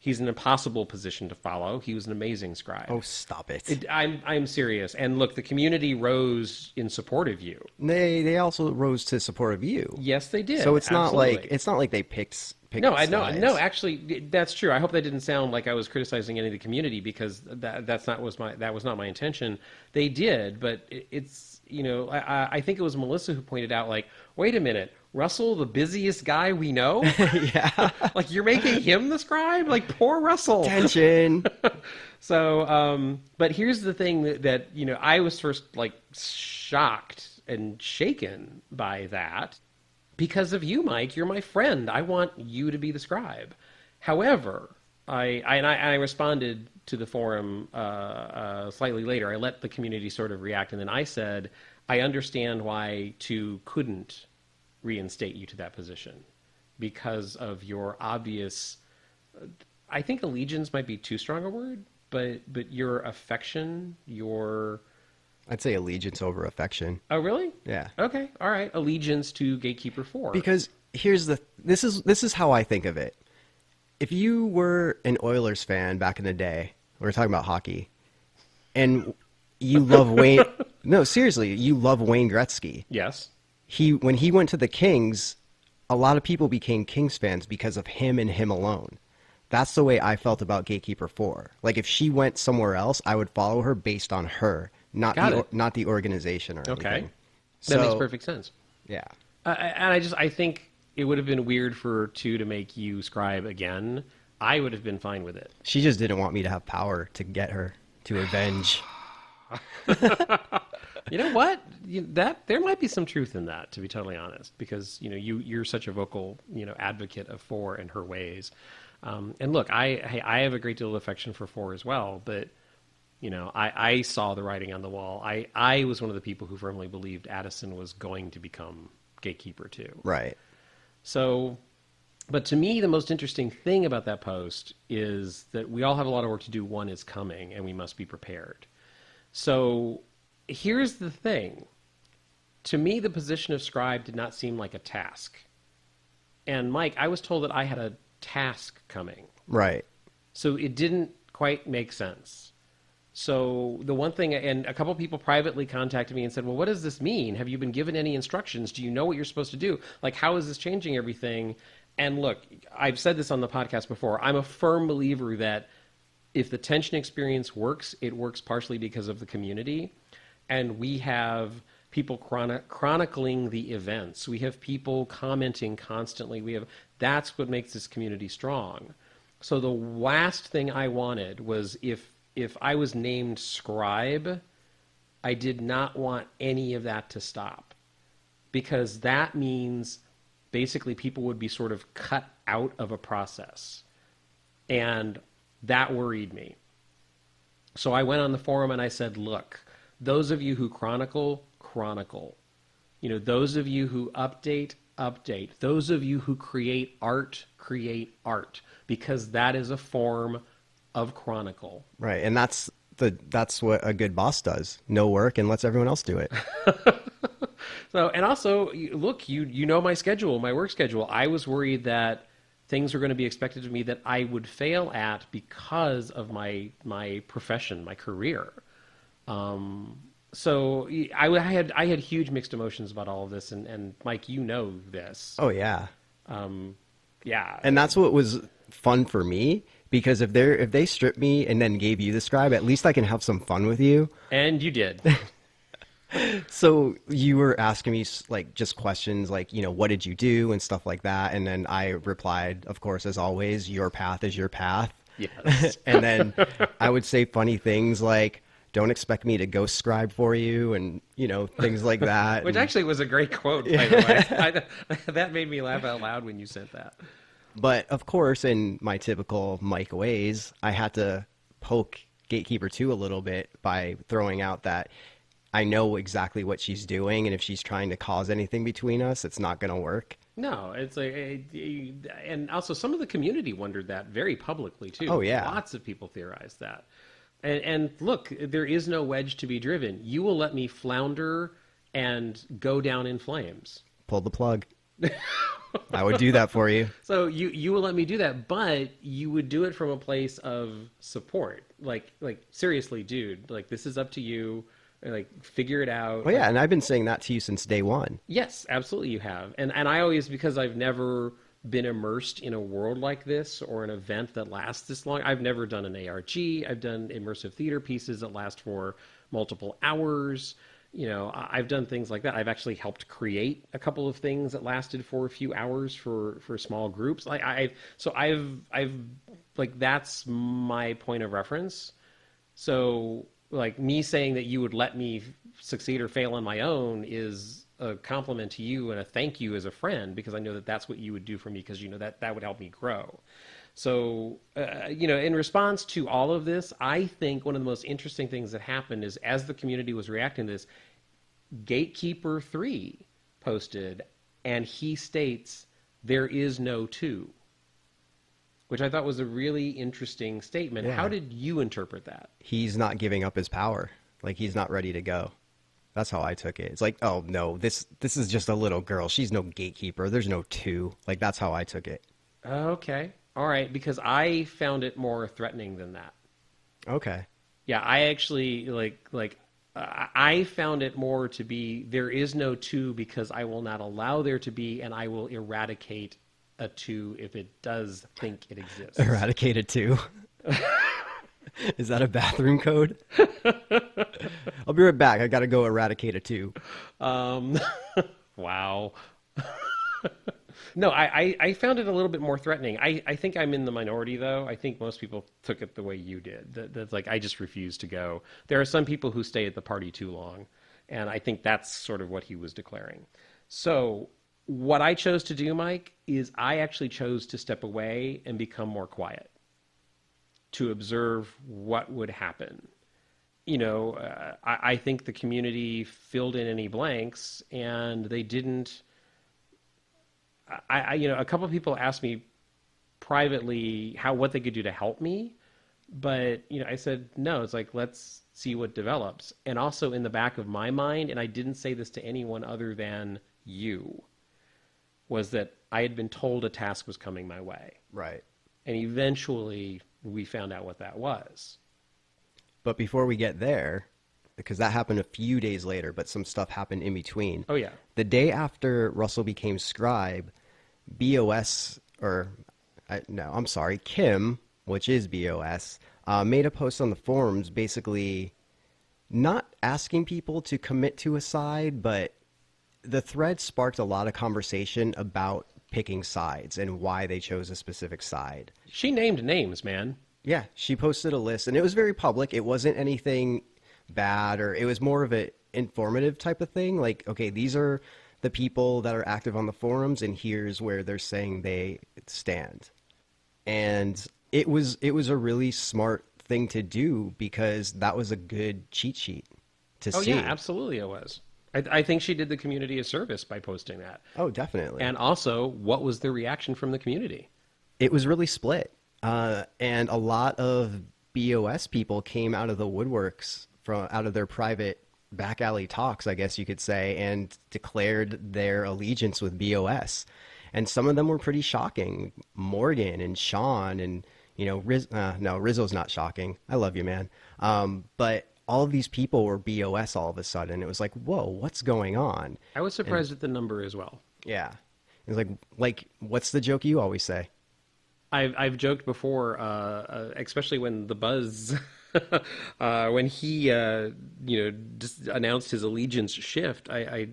he's an impossible position to follow. He was an amazing scribe. Oh, stop it. I'm serious. And look, the community rose in support of you. They also rose to support of you. Yes, they did. So it's Absolutely. not like they picked No, sides. no. Actually, that's true. I hope that didn't sound like I was criticizing any of the community, because that was not my intention. They did, but it's, you know, I think it was Melissa who pointed out, like, wait a minute, Russell, the busiest guy we know? Yeah. Like, you're making him the scribe? Like, poor Russell. Tension. So, but here's the thing that, you know, I was first, like, shocked and shaken by that. Because of you, Mike, you're my friend. I want you to be the scribe. However, I responded to the forum slightly later. I let the community sort of react, and then I said, I understand why 2 couldn't reinstate you to that position, because of your obvious, I think allegiance might be too strong a word, but your affection, your... I'd say allegiance over affection. Oh, really? Yeah. Okay. All right. Allegiance to Gatekeeper 4. Because this is how I think of it. if you were an Oilers fan back in the day, we were talking about hockey, and you love Wayne, no, seriously, you love Wayne Gretzky. Yes. When he went to the Kings, a lot of people became Kings fans because of him and him alone. That's the way I felt about Gatekeeper 4. Like, if she went somewhere else, I would follow her based on her, not the organization or anything. Okay. That makes perfect sense. Yeah. And I think it would have been weird for 2 to make you scribe again. I would have been fine with it. She just didn't want me to have power to get her to avenge. You know what? There might be some truth in that, to be totally honest, because you're such a vocal advocate of 4 and her ways. And look, I have a great deal of affection for 4 as well, but I saw the writing on the wall. I was one of the people who firmly believed Addison was going to become Gatekeeper too. Right. So, but to me, the most interesting thing about that post is that we all have a lot of work to do. One is coming, and we must be prepared. So here's the thing. To me, the position of scribe did not seem like a task. And Mike, I was told that I had a task coming. Right. So it didn't quite make sense. So the one thing, and a couple people privately contacted me and said, well, what does this mean? Have you been given any instructions? Do you know what you're supposed to do? Like, how is this changing everything? And look, I've said this on the podcast before. I'm a firm believer that if the tension experience works, it works partially because of the community. And we have people chronicling the events. We have people commenting constantly. That's what makes this community strong. So the last thing I wanted was if I was named scribe, I did not want any of that to stop, because that means basically people would be sort of cut out of a process. And that worried me. So I went on the forum and I said, look, those of you who chronicle. Those of you who update. Those of you who create art, because that is a form of chronicle. Right. And that's what a good boss does. No work and lets everyone else do it. So, and also, look, you know my schedule, my work schedule. I was worried that things were going to be expected of me that I would fail at because of my profession, my career. So I had huge mixed emotions about all of this, and Mike, you know this. Oh yeah. Yeah. And that's what was fun for me, because if they stripped me and then gave you the scribe, at least I can have some fun with you. And you did. So you were asking me like just questions like, what did you do and stuff like that. And then I replied, of course, as always, your path is your path. Yes. And then I would say funny things like, don't expect me to ghost scribe for you, and things like that. Which actually was a great quote, by the way. That made me laugh out loud when you sent that. But of course, in my typical Mike ways, I had to poke Gatekeeper 2 a little bit by throwing out that I know exactly what she's doing, and if she's trying to cause anything between us, it's not going to work. No, it's like, and also some of the community wondered that very publicly too. Oh yeah, lots of people theorized that. And look, there is no wedge to be driven. You will let me flounder and go down in flames. Pull the plug. I would do that for you. So you will let me do that, but you would do it from a place of support. Like seriously, dude, like this is up to you. Like figure it out. Oh yeah, and I've been saying that to you since day one. Yes, absolutely you have. And I always, because I've never been immersed in a world like this or an event that lasts this long. I've never done an ARG. I've done immersive theater pieces that last for multiple hours. I've done things like that. I've actually helped create a couple of things that lasted for a few hours for small groups. I've that's my point of reference. So like me saying that you would let me succeed or fail on my own is a compliment to you and a thank you as a friend, because I know that that's what you would do for me, because that would help me grow. So, in response to all of this, I think one of the most interesting things that happened is as the community was reacting to this, Gatekeeper 3 posted, and he states, there is no 2, which I thought was a really interesting statement. Yeah. How did you interpret that? He's not giving up his power. Like, he's not ready to go. That's how I took it. It's like, oh no, this is just a little girl. She's no gatekeeper. There's no 2. Like, that's how I took it. Okay. All right, because I found it more threatening than that. Okay. Yeah, I actually I found it more to be there is no 2 because I will not allow there to be, and I will eradicate a 2 if it does think it exists. Eradicated too. Is that a bathroom code? I'll be right back. I gotta go eradicate a 2. Wow. No, I found it a little bit more threatening. I think I'm in the minority, though. I think most people took it the way you did. That's like, I just refuse to go. There are some people who stay at the party too long, and I think that's sort of what he was declaring. So what I chose to do, Mike, is I actually chose to step away and become more quiet, to observe what would happen. I think the community filled in any blanks, and they didn't. A couple of people asked me privately what they could do to help me, but I said no. It's like, let's see what develops. And also in the back of my mind, and I didn't say this to anyone other than you, was that I had been told a task was coming my way. Right. And eventually we found out what that was. But before we get there, because that happened a few days later, but some stuff happened in between. Oh, yeah. The day after Russell became scribe, Kim, which is BOS, made a post on the forums basically not asking people to commit to a side, but the thread sparked a lot of conversation about picking sides and why they chose a specific side. She named names, man. Yeah, she posted a list, and it was very public. It wasn't anything bad, or it was more of an informative type of thing. Like, okay, these are the people that are active on the forums, and here's where they're saying they stand. And it was a really smart thing to do, because that was a good cheat sheet to see. Oh, yeah, absolutely it was. I think she did the community a service by posting that. Oh, definitely. And also, what was the reaction from the community? It was really split. And a lot of BOS people came out of the woodworks out of their private back alley talks, I guess you could say, and declared their allegiance with BOS. And some of them were pretty shocking. Morgan and Sean and, Rizzo's not shocking. I love you, man. But all of these people were BOS all of a sudden. It was like, whoa, what's going on? I was surprised at the number as well. Yeah. It was like, what's the joke you always say? I've joked before, especially when the Buzz, when he, just announced his allegiance shift. I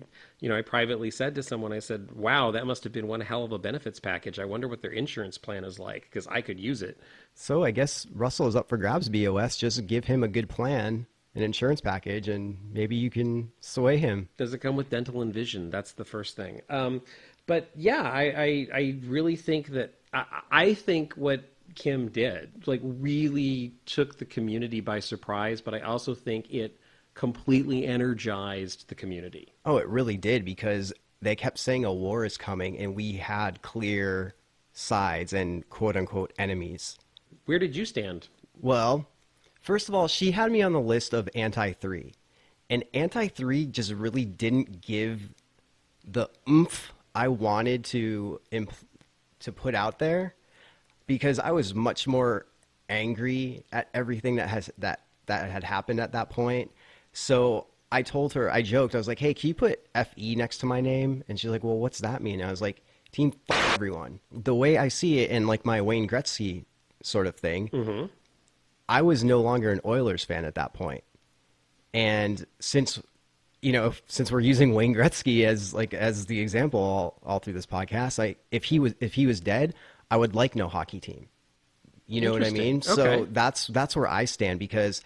privately said to someone, I said, "Wow, that must have been one hell of a benefits package. I wonder what their insurance plan is like, because I could use it." So I guess Russell is up for grabs. BOS, just give him a good plan, an insurance package, and maybe you can sway him. Does it come with dental and vision? That's the first thing. But yeah, I really think that. I think what Kim did, really took the community by surprise, but I also think it completely energized the community. Oh, it really did, because they kept saying a war is coming, and we had clear sides and quote-unquote enemies. Where did you stand? Well, first of all, she had me on the list of anti-3, and anti-3 just really didn't give the oomph I wanted to put out there, because I was much more angry at everything that had happened at that point. So I told her, I joked, I was like, "Hey, can you put FE next to my name?" And she's like, "Well, what's that mean?" And I was like, "Team everyone." The way I see it, in my Wayne Gretzky sort of thing, mm-hmm. I was no longer an Oilers fan at that point. And since we're using Wayne Gretzky as the example all through this podcast, if he was dead, I would like no hockey team. You know what I mean? Okay. So that's where I stand, because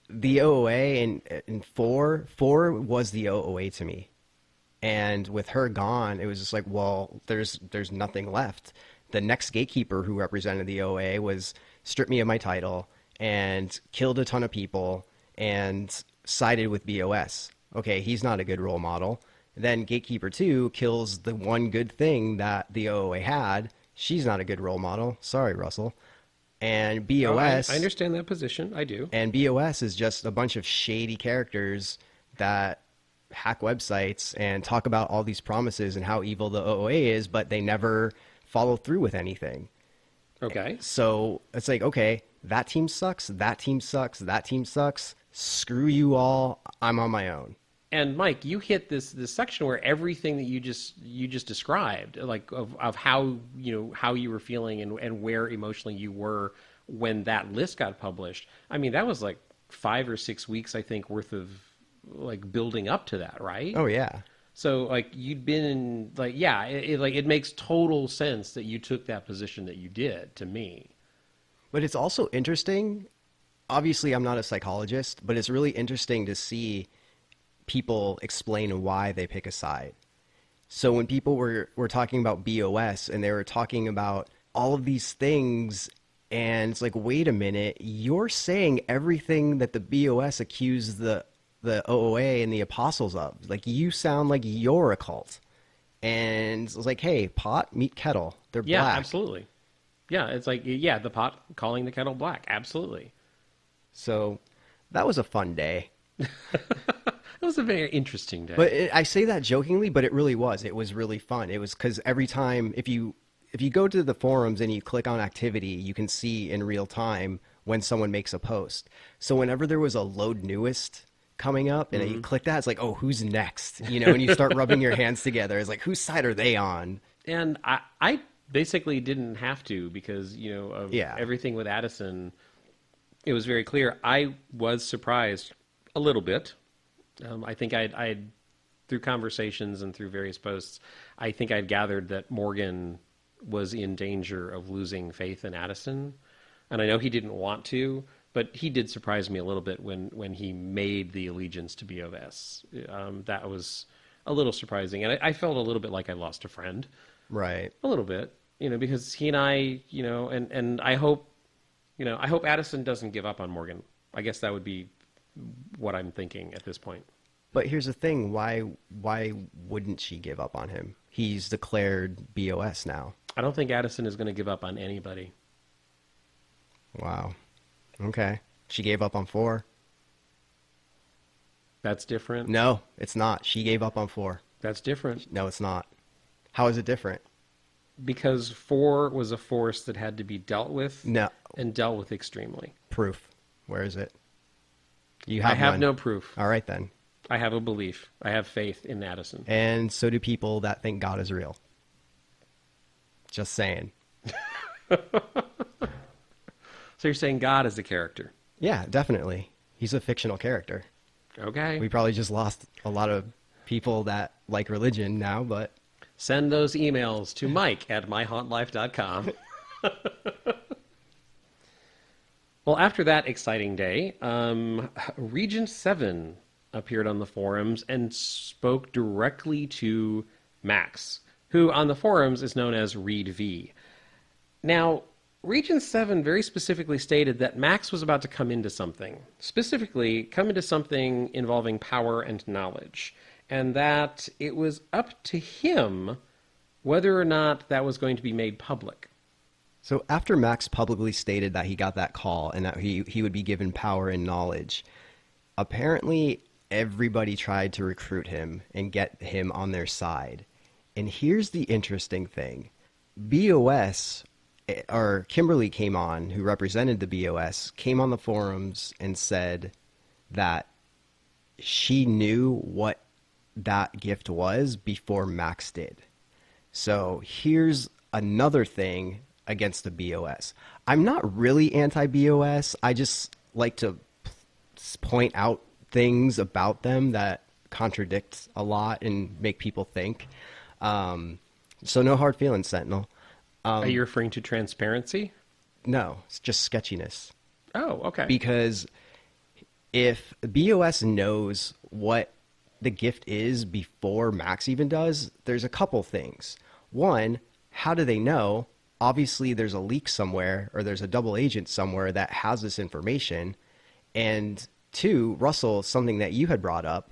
the OOA and four was the OOA to me. And with her gone, it was just like, well, there's nothing left. The next Gatekeeper who represented the OOA was stripped me of my title and killed a ton of people and sided with BOS. Okay, he's not a good role model. Then Gatekeeper 2 kills the one good thing that the OOA had. She's not a good role model. Sorry, Russell. And BOS... I understand that position. I do. And BOS is just a bunch of shady characters that hack websites and talk about all these promises and how evil the OOA is, but they never follow through with anything. Okay. So it's like, okay, that team sucks, that team sucks, that team sucks. Screw you all. I'm on my own. And Mike, you hit this section where everything that you just described, like of how how you were feeling and where emotionally you were when that list got published. I mean, that was like 5 or 6 weeks, I think, worth of like building up to that, right? Oh yeah. So like you'd been in, like, yeah, it makes total sense that you took that position that you did, to me. But it's also interesting. Obviously, I'm not a psychologist, but it's really interesting to see people explain why they pick a side. So when people were talking about BOS and they were talking about all of these things, and it's like, wait a minute, you're saying everything that the BOS accused the OOA and the apostles of. Like, you sound like you're a cult. And it's like, hey, pot, meet kettle. They're Yeah, black. absolutely. Yeah, it's like, yeah, the pot calling the kettle black. Absolutely. So that was a fun day. It was a very interesting day. But I say that jokingly, but it really was. It was really fun. It was because every time, if you go to the forums and you click on activity, you can see in real time when someone makes a post. So whenever there was a load newest coming up and you click that, it's like, oh, who's next? You know, and you start rubbing your hands together. It's like, whose side are they on? And I basically didn't have to, because, of everything with Addison, it was very clear. I was surprised a little bit. I think I'd through conversations and through various posts, I think I'd gathered that Morgan was in danger of losing faith in Addison. And I know he didn't want to, but he did surprise me a little bit when he made the allegiance to BOS. That was a little surprising. And I felt a little bit like I lost a friend. Right. A little bit, because he and I, and I hope Addison doesn't give up on Morgan. I guess that would be what I'm thinking at this point. But here's the thing. Why wouldn't she give up on him? He's declared BOS now. I don't think Addison is going to give up on anybody. Wow. Okay. She gave up on 4. That's different. No, it's not. She gave up on 4. That's different. No, it's not. How is it different? Because 4 was a force that had to be dealt with. No. And dealt with extremely. Proof. Where is it? I have none. no proof. All right, then. I have a belief. I have faith in Addison. And so do people that think God is real. Just saying. So you're saying God is a character? Yeah, definitely. He's a fictional character. Okay. We probably just lost a lot of people that like religion now, but... Send those emails to mike@myhauntlife.com. Well, after that exciting day, Regent 7 appeared on the forums and spoke directly to Max, who on the forums is known as Reed V. Now, Regent 7 very specifically stated that Max was about to come into something, specifically come into something involving power and knowledge, and that it was up to him whether or not that was going to be made public. So after Max publicly stated that he got that call and that he would be given power and knowledge, apparently everybody tried to recruit him and get him on their side. And here's the interesting thing. BOS, or Kimberly came on, who represented the BOS, came on the forums and said that she knew what that gift was before Max did. So here's another thing against the BOS. I'm not really anti-BOS. I just like to point out things about them that contradict a lot and make people think. So no hard feelings, Sentinel. Are you referring to transparency? No, it's just sketchiness. Oh, okay. Because if BOS knows what the gift is before Max even does, there's a couple things. One, how do they know? Obviously, there's a leak somewhere, or there's a double agent somewhere that has this information. And 2, Russell, something that you had brought up.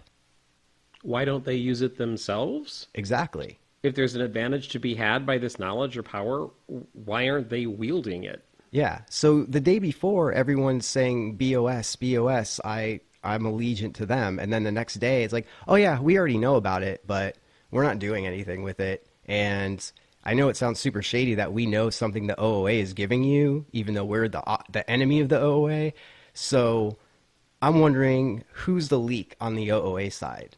Why don't they use it themselves? Exactly. If there's an advantage to be had by this knowledge or power, why aren't they wielding it? Yeah. So the day before, everyone's saying BOS, BOS, I'm allegiant to them. And then the next day, it's like, oh yeah, we already know about it, but we're not doing anything with it. And I know it sounds super shady that we know something the OOA is giving you, even though we're the enemy of the OOA. So I'm wondering, who's the leak on the OOA side?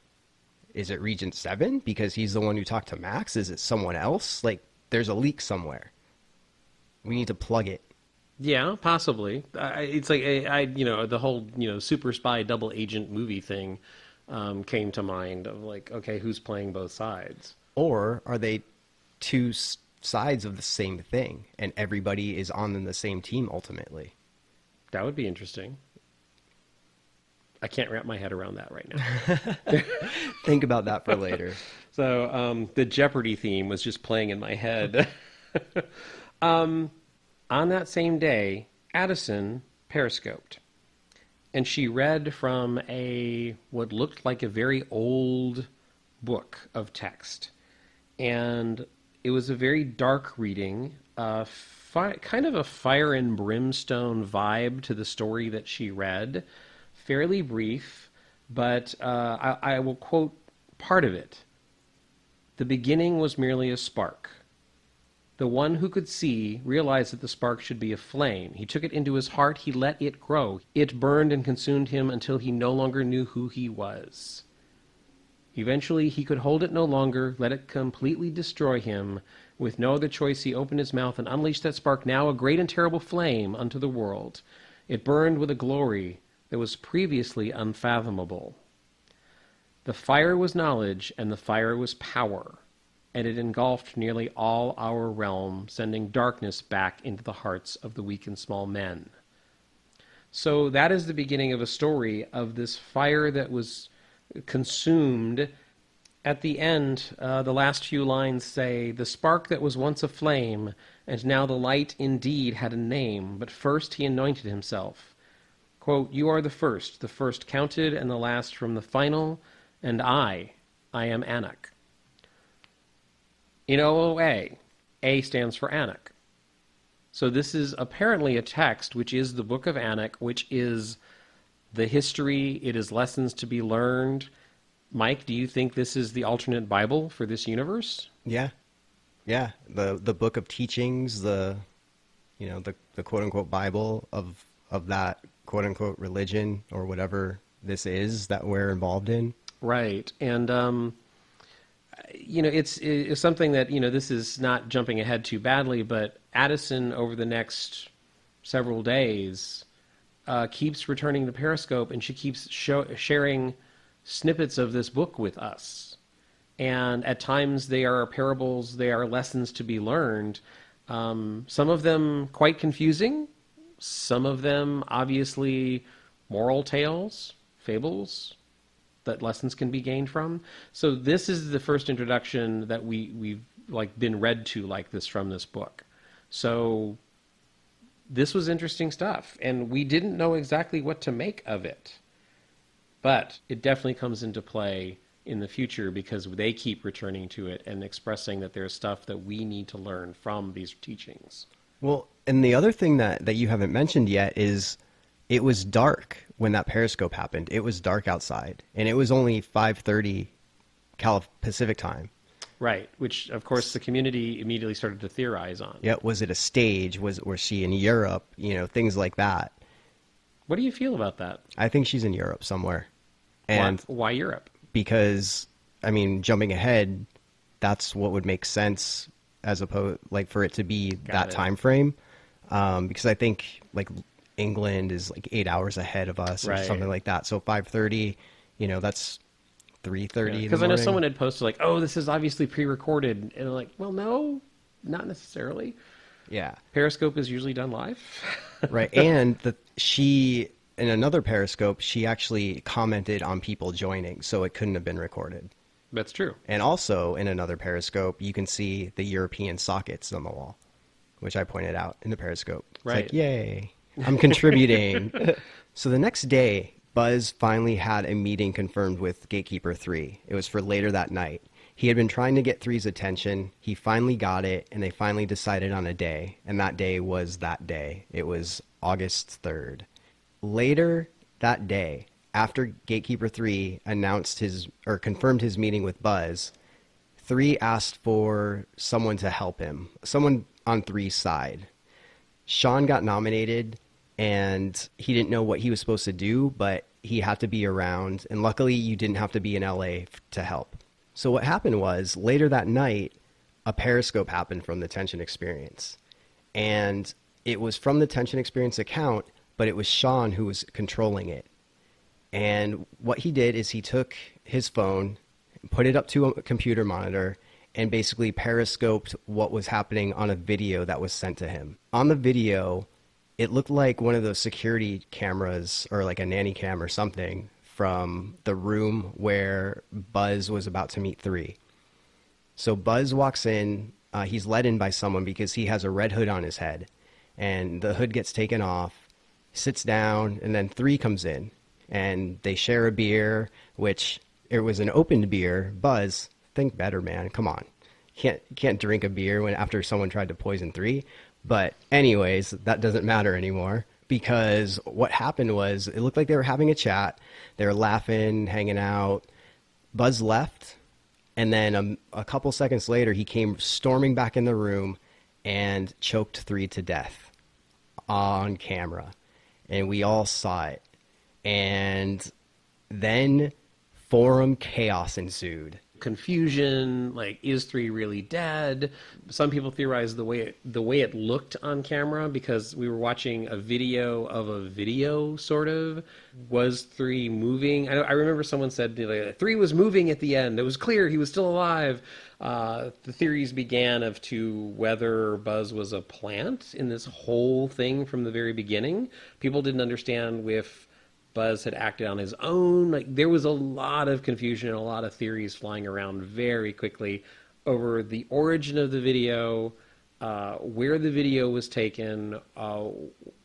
Is it Regent 7 because he's the one who talked to Max? Is it someone else? Like, there's a leak somewhere. We need to plug it. Yeah, possibly. It's like the whole super spy double agent movie thing came to mind of like, okay, who's playing both sides? Or are they two sides of the same thing, and everybody is on the same team ultimately? That would be interesting. I can't wrap my head around that right now. Think about that for later. So the Jeopardy theme was just playing in my head. On that same day, Addison periscoped, and she read from what looked like a very old book of text, and it was a very dark reading, kind of a fire and brimstone vibe to the story that she read. Fairly brief, but I will quote part of it. The beginning was merely a spark. The one who could see realized that the spark should be a flame. He took it into his heart. He let it grow. It burned and consumed him until he no longer knew who he was. Eventually, he could hold it no longer, let it completely destroy him. With no other choice, he opened his mouth and unleashed that spark, now a great and terrible flame, unto the world. It burned with a glory that was previously unfathomable. The fire was knowledge, and the fire was power, and it engulfed nearly all our realm, sending darkness back into the hearts of the weak and small men. So that is the beginning of a story of this fire that was consumed. At the end, the last few lines say, the spark that was once a flame, and now the light indeed had a name, but first he anointed himself. Quote, you are the first counted, and the last from the final, and I am Anak. In OOA, A stands for Anak. So this is apparently a text which is the Book of Anak, which is the history, it is lessons to be learned. Mike, do you think this is the alternate Bible for this universe? Yeah. The book of teachings, the quote unquote Bible of that quote unquote religion or whatever this is that we're involved in. Right. And it's something that, this is not jumping ahead too badly, but Addison over the next several days keeps returning to Periscope, and she keeps sharing snippets of this book with us. And at times they are parables, they are lessons to be learned. Some of them quite confusing. Some of them obviously moral tales, fables that lessons can be gained from. So this is the first introduction that we've like been read to like this from this book. So this was interesting stuff, and we didn't know exactly what to make of it. But it definitely comes into play in the future because they keep returning to it and expressing that there's stuff that we need to learn from these teachings. Well, and the other thing that you haven't mentioned yet is it was dark when that periscope happened. It was dark outside, and it was only 5:30 Pacific time. Right, which, of course, the community immediately started to theorize on. Yeah, was it a stage? Was she in Europe? Things like that. What do you feel about that? I think she's in Europe somewhere. And why Europe? Because, jumping ahead, that's what would make sense as opposed, like, for it to be that time frame. Because I think, like, England is, like, 8 hours ahead of us or something like that. So 5:30, that's 3:30 because I know someone had posted, like, oh, this is obviously pre-recorded. And I'm like, well, no, not necessarily. Yeah. Periscope is usually done live. Right. And in another Periscope, she actually commented on people joining, so it couldn't have been recorded. That's true. And also, in another Periscope, you can see the European sockets on the wall, which I pointed out in the Periscope. It's right. Like, yay, I'm contributing. So the next day, Buzz finally had a meeting confirmed with Gatekeeper 3. It was for later that night. He had been trying to get 3's attention. He finally got it, and they finally decided on a day. And that day was that day. It was August 3rd. Later that day, after Gatekeeper 3 announced confirmed his meeting with Buzz, 3 asked for someone to help him, someone on 3's side. Sean got nominated, and he didn't know what he was supposed to do, but he had to be around. And luckily, you didn't have to be in LA to help. So what happened was, later that night, a Periscope happened from the Tension Experience. And it was from the Tension Experience account, but it was Sean who was controlling it. And what he did is he took his phone, put it up to a computer monitor, and basically periscoped what was happening on a video that was sent to him. On the video, it looked like one of those security cameras or like a nanny cam or something from the room where Buzz was about to meet 3. So Buzz walks in. He's led in by someone because he has a red hood on his head. And the hood gets taken off, sits down, and then 3 comes in. And they share a beer, which it was an opened beer. Buzz, think better, man. Come on. You can't drink a beer when after someone tried to poison 3. But anyways, that doesn't matter anymore, because what happened was it looked like they were having a chat. They were laughing, hanging out. Buzz left, and then a couple seconds later, he came storming back in the room and choked 3 to death on camera. And we all saw it. And then forum chaos ensued. Confusion, like, is 3 really dead? Some people theorize the way it looked on camera, because we were watching a video of a video, sort of. Was 3 moving? I remember someone said, like, 3 was moving at the end. It was clear he was still alive. The theories began of to whether Buzz was a plant in this whole thing from the very beginning. People didn't understand if Buzz had acted on his own. Like, there was a lot of confusion and a lot of theories flying around very quickly over the origin of the video, where the video was taken,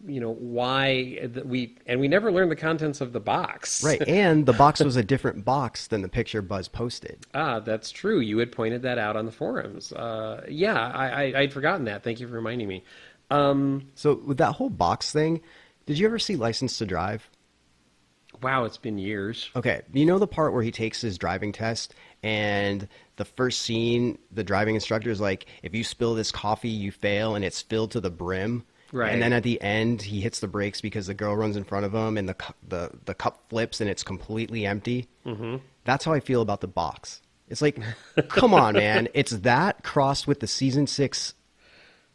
why we never learned the contents of the box. Right, and the box was a different box than the picture Buzz posted. That's true. You had pointed that out on the forums. I'd forgotten that. Thank you for reminding me. So with that whole box thing, did you ever see License to Drive? Wow, it's been years. Okay, you know the part where he takes his driving test, and the first scene, the driving instructor is like, if you spill this coffee, you fail, and it's filled to the brim. Right. And then at the end, he hits the brakes because the girl runs in front of him, and the cup flips, and it's completely empty. Mm-hmm. That's how I feel about the box. It's like, come on, man. It's that crossed with the season 6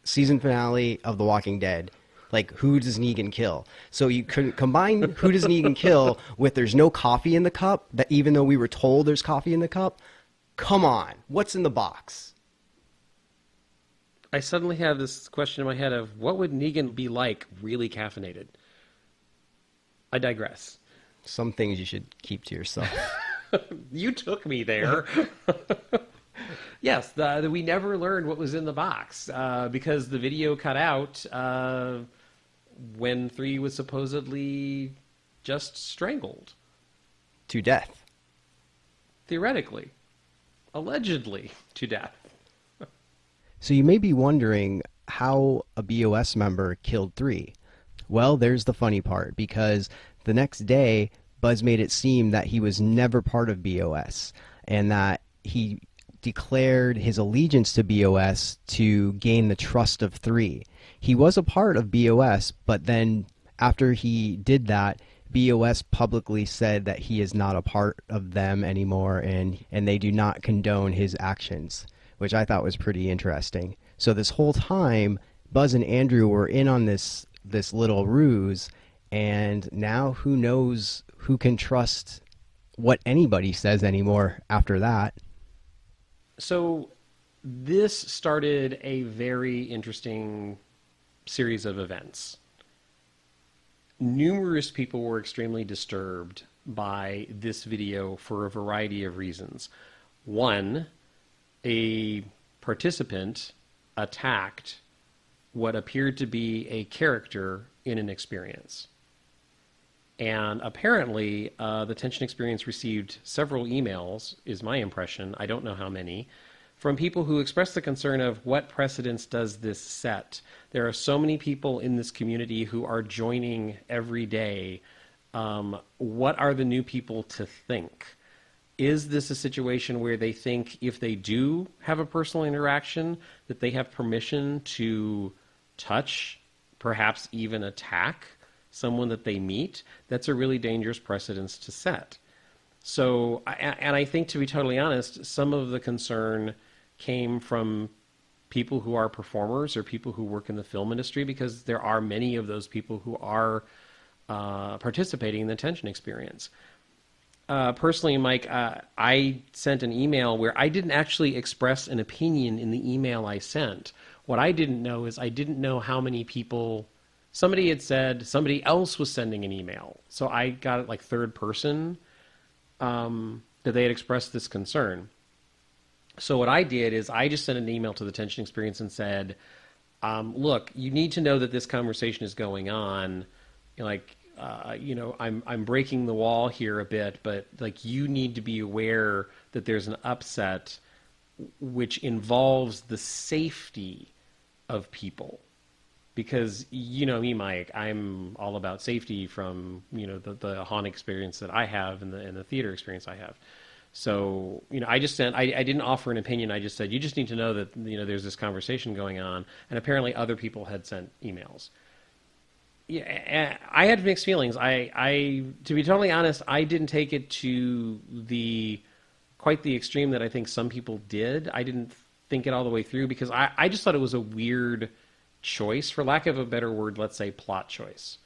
season finale of The Walking Dead. Like, who does Negan kill? So you could combine who does Negan kill with there's no coffee in the cup, that even though we were told there's coffee in the cup. Come on. What's in the box? I suddenly have this question in my head of what would Negan be like really caffeinated? I digress. Some things you should keep to yourself. You took me there. Yes, we never learned what was in the box because the video cut out when 3 was supposedly just strangled. To death. Theoretically. Allegedly to death. So you may be wondering how a BOS member killed 3. Well, there's the funny part, because the next day, Buzz made it seem that he was never part of BOS, and that he declared his allegiance to BOS to gain the trust of 3. He was a part of BOS, but then after he did that, BOS publicly said that he is not a part of them anymore, and they do not condone his actions, which I thought was pretty interesting. So this whole time, Buzz and Andrew were in on this little ruse, and now who knows who can trust what anybody says anymore after that. So this started a very interesting series of events. Numerous people were extremely disturbed by this video for a variety of reasons. One, a participant attacked what appeared to be a character in an experience. And apparently, the Tension Experience received several emails, is my impression, I don't know how many, from people who expressed the concern of what precedence does this set? There are so many people in this community who are joining every day. What are the new people to think? is this a situation where they think if they do have a personal interaction that they have permission to touch, perhaps even attack someone that they meet? That's a really dangerous precedence to set. So, and I think, to be totally honest, some of the concern came from people who are performers or people who work in the film industry, because there are many of those people who are participating in the tension experience. Personally, Mike, I sent an email where I didn't actually express an opinion in the email I sent. What I didn't know is I didn't know how many people. Somebody had said somebody else was sending an email, so I got it like third person, that they had expressed this concern. So what I did is I just sent an email to the tension experience and said, look, you need to know that this conversation is going on. Like, I'm breaking the wall here a bit, but like, you need to be aware that there's an upset which involves the safety of people. Because, you know me, Mike, I'm all about safety from, the haunt experience that I have and the theater experience I have. So, I just sent, I didn't offer an opinion. I just said, you just need to know that, there's this conversation going on. And apparently other people had sent emails. Yeah, I had mixed feelings. I to be totally honest, I didn't take it to quite the extreme that I think some people did. I didn't think it all the way through, because I just thought it was a weird choice, for lack of a better word, let's say plot choice,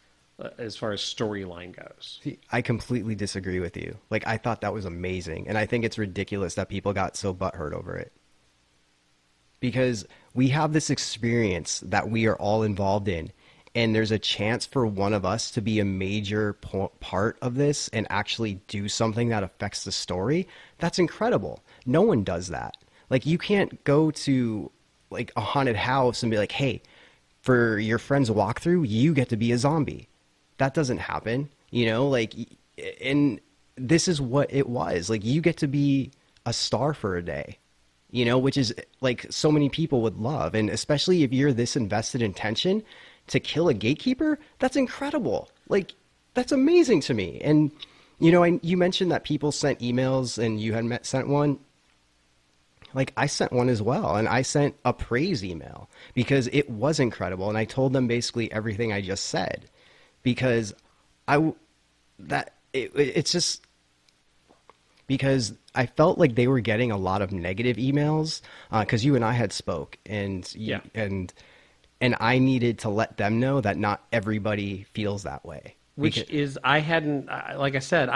as far as storyline goes. See, I completely disagree with you. Like, I thought that was amazing, and I think it's ridiculous that people got so butthurt over it. Because we have this experience that we are all involved in, and there's a chance for one of us to be a major part of this and actually do something that affects the story. That's incredible. No one does that. Like, you can't go to like a haunted house and be like, hey, for your friend's walkthrough, you get to be a zombie. That doesn't happen, and this is what it was. Like, you get to be a star for a day, which is like so many people would love. And especially if you're this invested in tension, to kill a gatekeeper, that's incredible. Like, that's amazing to me. And, you mentioned that people sent emails and you had sent one. Like, I sent one as well, and I sent a praise email because it was incredible. And I told them basically everything I just said, because it's just because I felt like they were getting a lot of negative emails, because you and I had spoke, and and I needed to let them know that not everybody feels that way. Which is, I hadn't, like I said,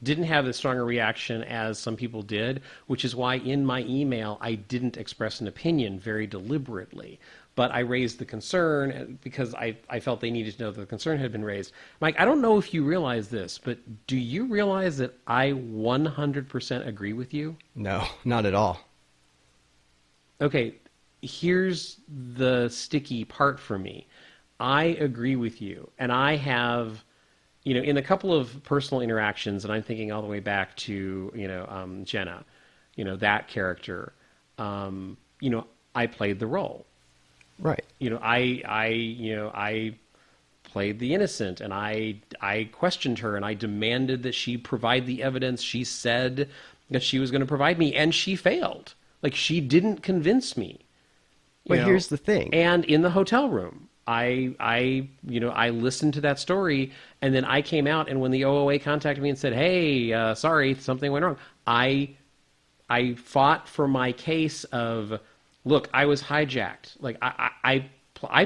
didn't have as strong a reaction as some people did, which is why in my email I didn't express an opinion very deliberately. But I raised the concern because I felt they needed to know that the concern had been raised. Mike, I don't know if you realize this, but do you realize that I 100% agree with you? No, not at all. Okay, here's the sticky part for me. I agree with you, and I have, in a couple of personal interactions, and I'm thinking all the way back to, Jenna, that character, I played the role. Right. I played the innocent, and I questioned her, and I demanded that she provide the evidence she said that she was going to provide me, and she failed. Like, she didn't convince me. But here's the thing. And in the hotel room, I listened to that story, and then I came out, and when the OOA contacted me and said, hey, sorry, something went wrong, I fought for my case of, look, I was hijacked. Like, I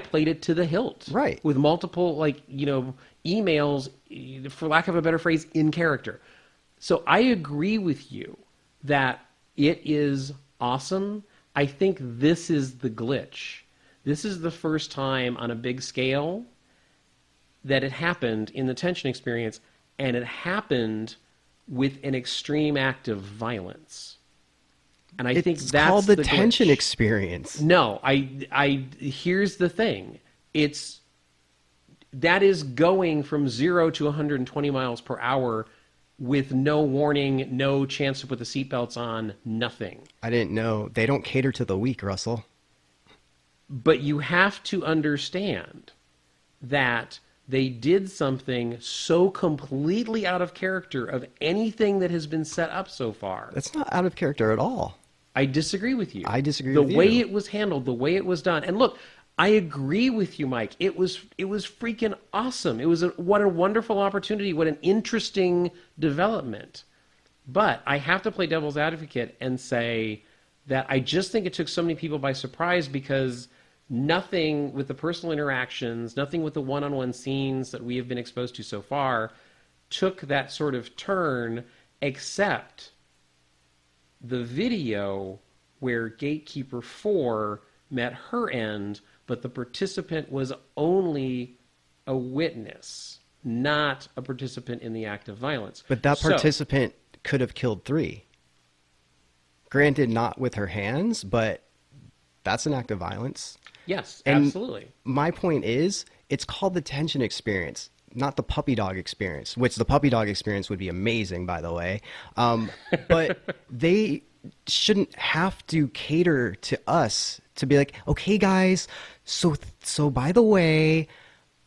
played it to the hilt. Right. With multiple, emails, for lack of a better phrase, in character. So I agree with you that it is awesome. I think this is the glitch. This is the first time on a big scale that it happened in the tension experience, and it happened with an extreme act of violence. And I think that's called the glitch. Tension experience. No, here's the thing. That is going from 0 to 120 miles per hour with no warning, no chance to put the seatbelts on, nothing. I didn't know. They don't cater to the weak, Russell. But you have to understand that they did something so completely out of character of anything that has been set up so far. That's not out of character at all. I disagree with you. I disagree the with you. The way it was handled, the way it was done. And look, I agree with you, Mike. It was freaking awesome. It was what a wonderful opportunity. What an interesting development. But I have to play devil's advocate and say that I just think it took so many people by surprise because nothing with the personal interactions, nothing with the one-on-one scenes that we have been exposed to so far took that sort of turn except the video where Gatekeeper 4 met her end, but the participant was only a witness, not a participant in the act of violence. But that participant could have killed 3. Granted, not with her hands, but that's an act of violence. Yes, and absolutely. My point is, it's called the tension experience, not the puppy dog experience, which the puppy dog experience would be amazing, by the way. But they shouldn't have to cater to us to be like, okay, guys, so by the way,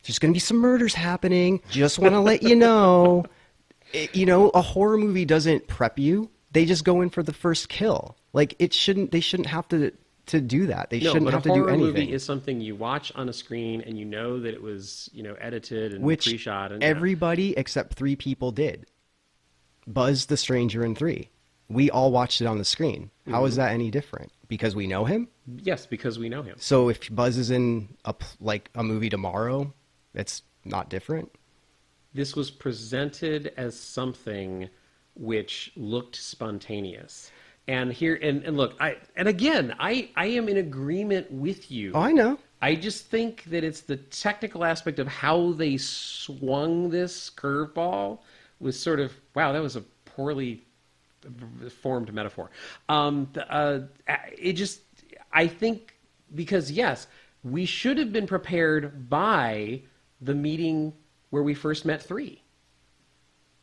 there's going to be some murders happening. Just want to let you know. A horror movie doesn't prep you. They just go in for the first kill. Like, they shouldn't have to do that. They shouldn't have to do anything. A horror movie is something you watch on a screen and you know that it was, edited and pre-shot. And everybody except 3 people did. Buzz the Stranger and 3. We all watched it on the screen. How is that any different? Because we know him? Yes, because we know him. So if Buzz is in a movie tomorrow, it's not different? This was presented as something which looked spontaneous. And look, I am in agreement with you. Oh, I know. I just think that it's the technical aspect of how they swung this curveball was sort of, wow, that was a poorly formed metaphor. I think because, yes, we should have been prepared by the meeting where we first met 3.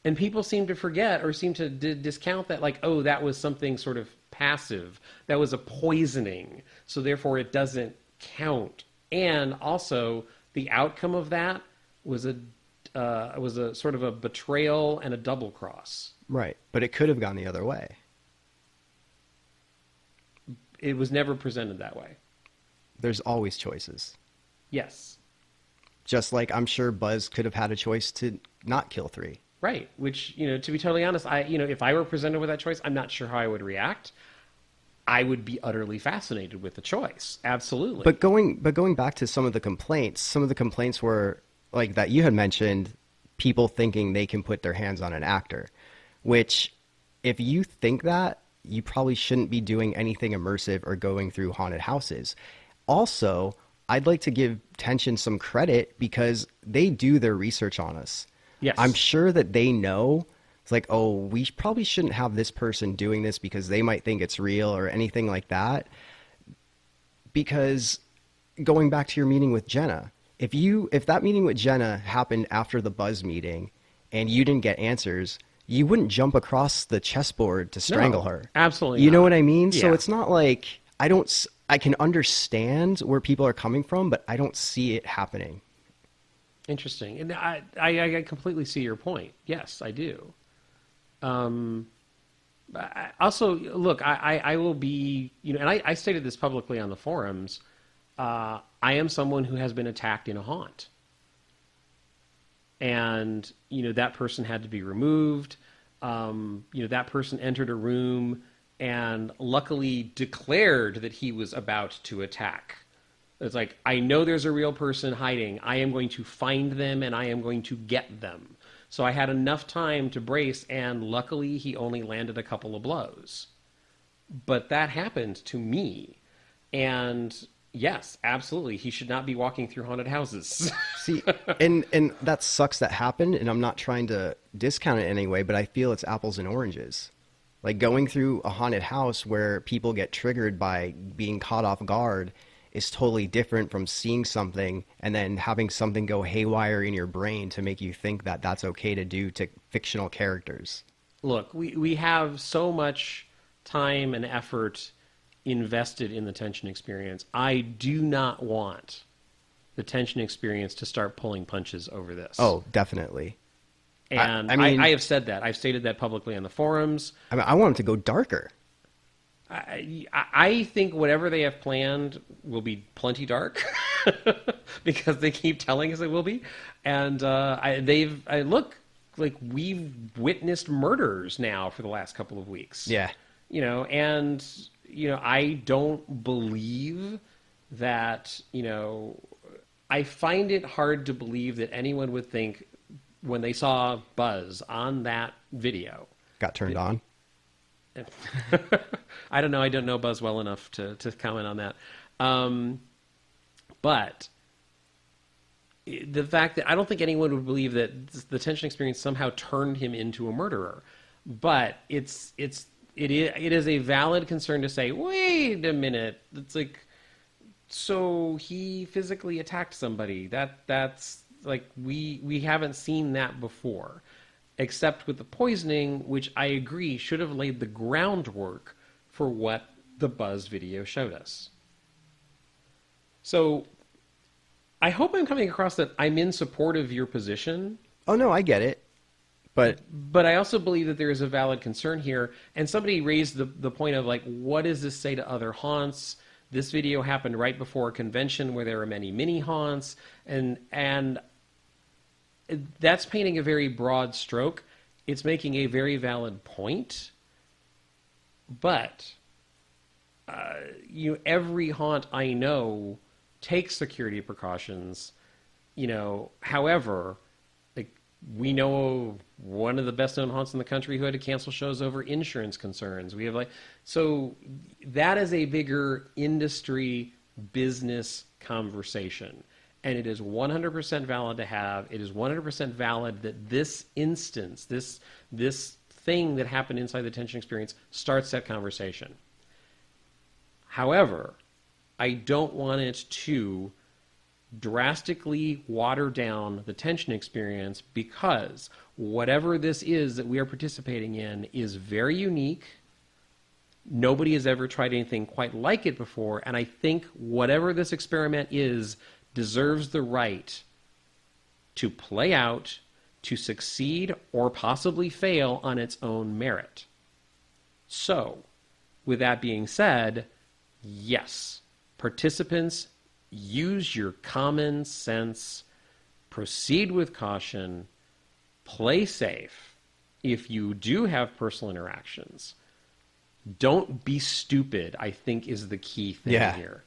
And people seem to forget or seem to discount that, like, oh, that was something sort of passive. That was a poisoning. So therefore it doesn't count. And also the outcome of that was a sort of a betrayal and a double cross. Right. But it could have gone the other way. It was never presented that way. There's always choices. Yes. Just like I'm sure Buzz could have had a choice to not kill 3. Right, which, to be totally honest, if I were presented with that choice, I'm not sure how I would react. I would be utterly fascinated with the choice. Absolutely. But going back to some of the complaints were like that you had mentioned, people thinking they can put their hands on an actor, which if you think that, you probably shouldn't be doing anything immersive or going through haunted houses. Also, I'd like to give Tension some credit because they do their research on us. Yes. I'm sure that they know. It's like, oh, we probably shouldn't have this person doing this because they might think it's real or anything like that. Because going back to your meeting with Jenna, if that meeting with Jenna happened after the Buzz meeting and you didn't get answers, you wouldn't jump across the chessboard to strangle her. Absolutely. You know what I mean? Yeah. So it's not like I can understand where people are coming from, but I don't see it happening. Interesting. And I completely see your point. Yes, I do. Also, look, I will be, and I stated this publicly on the forums. I am someone who has been attacked in a haunt. And, that person had to be removed. That person entered a room and luckily declared that he was about to attack. It's like, I know there's a real person hiding. I am going to find them and I am going to get them. So I had enough time to brace, and luckily he only landed a couple of blows. But that happened to me. And yes, absolutely, he should not be walking through haunted houses. See, and that sucks that happened, and I'm not trying to discount it anyway, but I feel it's apples and oranges. Like going through a haunted house where people get triggered by being caught off guard is totally different from seeing something and then having something go haywire in your brain to make you think that that's okay to do to fictional characters. Look, we have so much time and effort invested in the tension experience. I do not want the tension experience to start pulling punches over this. Oh, definitely. And I mean, I have said that. I've stated that publicly on the forums. I mean, I want him to go darker. I think whatever they have planned will be plenty dark because they keep telling us it will be. And look, like we've witnessed murders now for the last couple of weeks. Yeah. And I don't believe that, I find it hard to believe that anyone would think when they saw Buzz on that video. Got turned on. I don't know. I don't know Buzz well enough to comment on that. But the fact that I don't think anyone would believe that the tension experience somehow turned him into a murderer. But it is a valid concern to say, wait a minute. It's like, so he physically attacked somebody. That's like we haven't seen that before. Except with the poisoning, which I agree should have laid the groundwork for what the Buzz video showed us. So I hope I'm coming across that I'm in support of your position. Oh, no, I get it. But I also believe that there is a valid concern here. And somebody raised the point of, like, what does this say to other haunts? This video happened right before a convention where there were many mini haunts. And that's painting a very broad stroke. It's making a very valid point. But every haunt I know takes security precautions. However, like we know one of the best known haunts in the country who had to cancel shows over insurance concerns. We have so that is a bigger industry business conversation. And it is 100% valid to have. It is 100% valid that this instance, this thing that happened inside the tension experience starts that conversation. However, I don't want it to drastically water down the tension experience because whatever this is that we are participating in is very unique. Nobody has ever tried anything quite like it before. And I think whatever this experiment is deserves the right to play out, to succeed, or possibly fail on its own merit. So, with that being said, yes, participants, use your common sense, proceed with caution, play safe. If you do have personal interactions, don't be stupid, I think is the key thing here.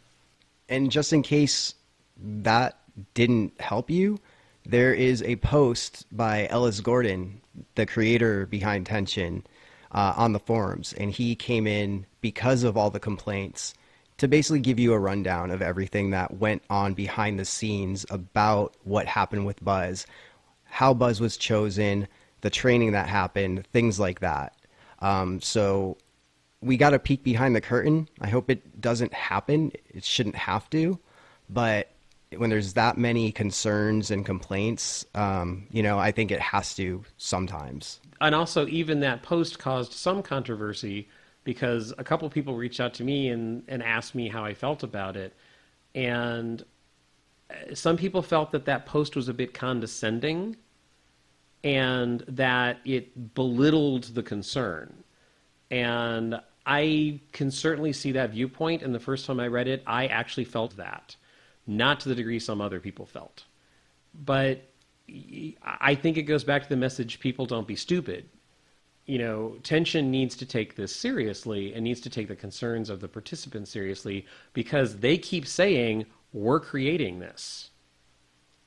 And just in case that didn't help you, there is a post by Ellis Gordon, the creator behind Tension, on the forums, and he came in because of all the complaints to basically give you a rundown of everything that went on behind the scenes about what happened with Buzz, how Buzz was chosen, the training that happened, things like that. So we got a peek behind the curtain. I hope it doesn't happen. It shouldn't have to, but when there's that many concerns and complaints, I think it has to sometimes. And also, even that post caused some controversy because a couple people reached out to me and asked me how I felt about it. And some people felt that post was a bit condescending and that it belittled the concern. And I can certainly see that viewpoint. And the first time I read it, I actually felt that. Not to the degree some other people felt. But I think it goes back to the message, people don't be stupid. Tension needs to take this seriously and needs to take the concerns of the participants seriously because they keep saying, we're creating this.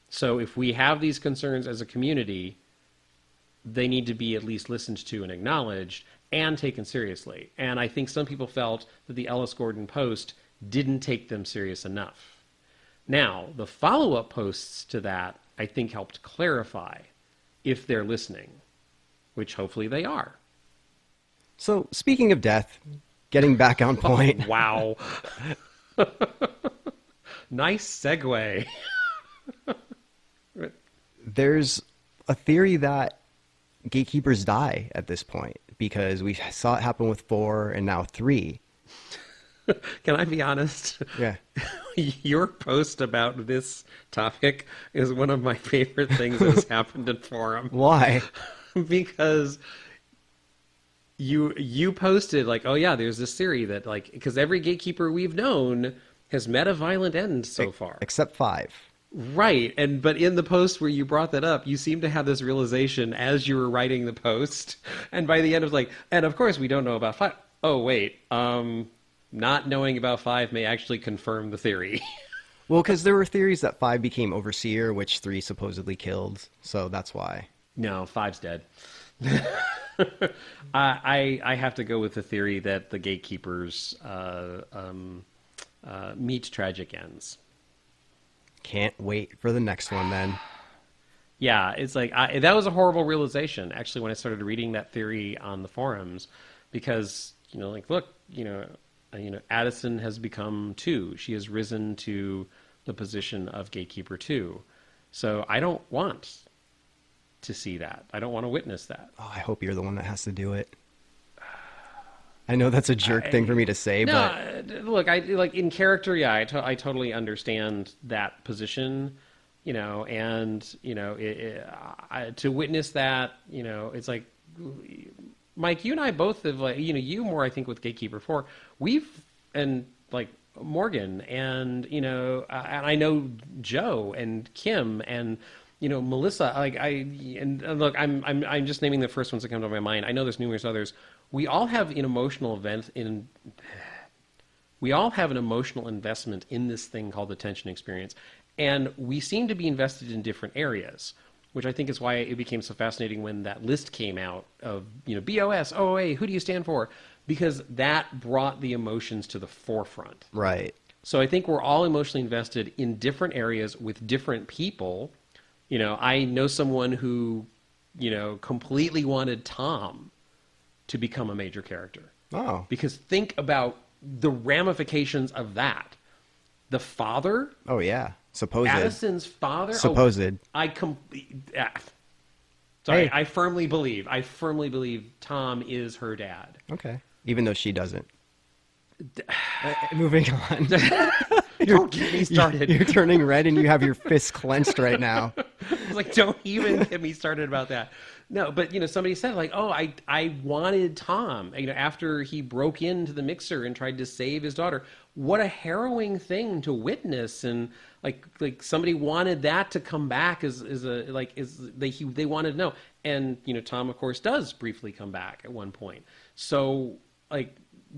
So if we have these concerns as a community, they need to be at least listened to and acknowledged and taken seriously. And I think some people felt that the Ellis Gordon post didn't take them serious enough. Now, the follow-up posts to that, I think, helped clarify if they're listening, which hopefully they are. So, speaking of death, getting back on point. Wow. Nice segue. There's a theory that gatekeepers die at this point because we saw it happen with 4 and now 3. Can I be honest? Yeah. Your post about this topic is one of my favorite things that has happened in forum. Why? Because you posted like, oh yeah, there's this theory that like, because every gatekeeper we've known has met a violent end so far. Except 5. Right. But in the post where you brought that up, you seem to have this realization as you were writing the post. And by the end it was like, and of course we don't know about 5. Oh wait, not knowing about 5 may actually confirm the theory. Well, because there were theories that 5 became Overseer, which 3 supposedly killed. So that's why. No, 5's dead. I have to go with the theory that the gatekeepers meet tragic ends. Can't wait for the next one then. Yeah, it's like that was a horrible realization actually when I started reading that theory on the forums, because like look, Addison has become 2. She has risen to the position of Gatekeeper 2. So I don't want to see that. I don't want to witness that. Oh, I hope you're the one that has to do it. I know that's a jerk thing for me to say, but look, I like in character. Yeah, I totally understand that position, and to witness that, it's like, Mike, you and I both have like, you more I think with Gatekeeper 4, and like Morgan and and I know Joe and Kim and Melissa. Like and look, I'm just naming the first ones that come to my mind. I know there's numerous others. We all have an emotional investment in this thing called the tension experience, and we seem to be invested in different areas, which I think is why it became so fascinating when that list came out of BOS, OOA, who do you stand for? Because that brought the emotions to the forefront. right. So I think we're all emotionally invested in different areas with different people. I know someone who, completely wanted Tom to become a major character. Oh. Because think about the ramifications of that. The father, Oh yeah. Supposed. Addison's father. Supposed. Sorry, Hey. I firmly believe Tom is her dad. Okay. Even though she doesn't. Moving on. Don't get me started. You're turning red and you have your fists clenched right now. It's like, don't even get me started about that. No, but somebody said like, oh, I wanted Tom, after he broke into the mixer and tried to save his daughter. What a harrowing thing to witness, and like somebody wanted that to come back they wanted to know, and Tom of course does briefly come back at one point. So like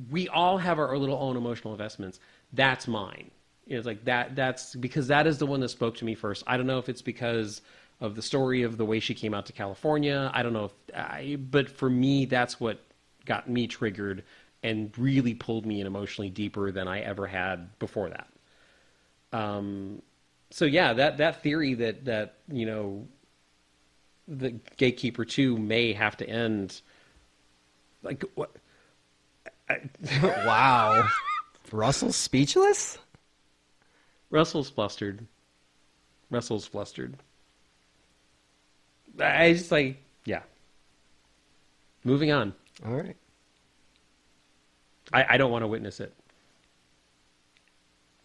we all have our little own emotional investments. That's mine. It's like that's because that is the one that spoke to me first. I don't know if it's because of the story of the way she came out to California. I don't know but for me, that's what got me triggered and really pulled me in emotionally deeper than I ever had before that. So yeah, that theory that the Gatekeeper 2 may have to end. Like what? Wow. Russell's speechless? Russell's flustered. I just yeah. Moving on. All right. I don't want to witness it.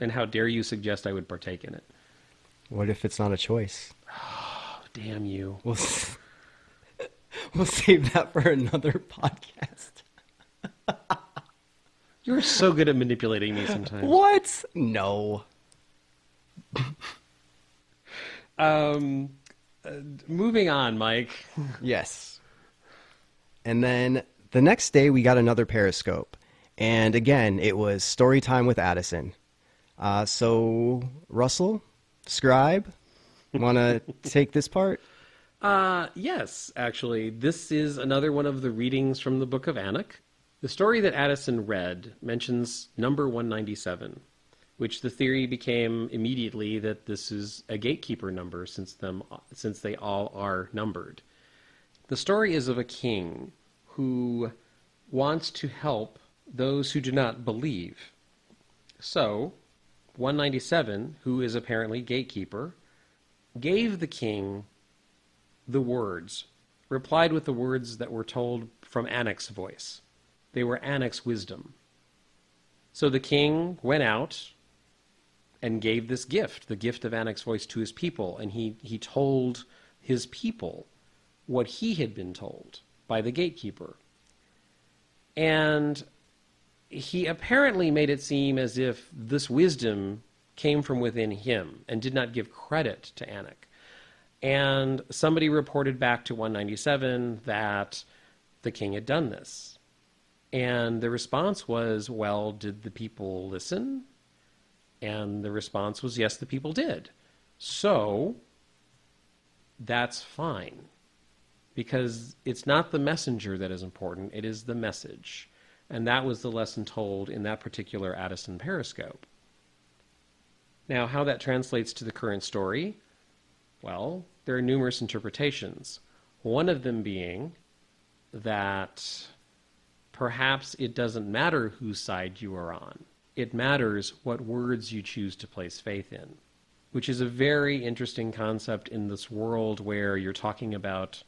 And how dare you suggest I would partake in it? What if it's not a choice? Oh, damn you. We'll save that for another podcast. You're so good at manipulating me sometimes. What? No. Moving on, Mike. Yes. And then the next day we got another Periscope. And again, it was story time with Addison. So, Russell, Scribe, want to take this part? Yes, actually. This is another one of the readings from the Book of Anak. The story that Addison read mentions number 197, which the theory became immediately that this is a gatekeeper number since they all are numbered. The story is of a king who wants to help those who do not believe. So, 197, who is apparently gatekeeper, gave the king the words, replied with the words that were told from Anak's voice. They were Anak's wisdom. So the king went out and gave this gift, the gift of Anak's voice, to his people. And he told his people what he had been told by the Gatekeeper. And he apparently made it seem as if this wisdom came from within him and did not give credit to Anak. And somebody reported back to 197 that the king had done this. And the response was, well, did the people listen? And the response was, yes, the people did. So that's fine. Because it's not the messenger that is important, it is the message. And that was the lesson told in that particular Addison Periscope. Now, how that translates to the current story, well, there are numerous interpretations. One of them being that perhaps it doesn't matter whose side you are on. It matters what words you choose to place faith in, which is a very interesting concept in this world where you're talking about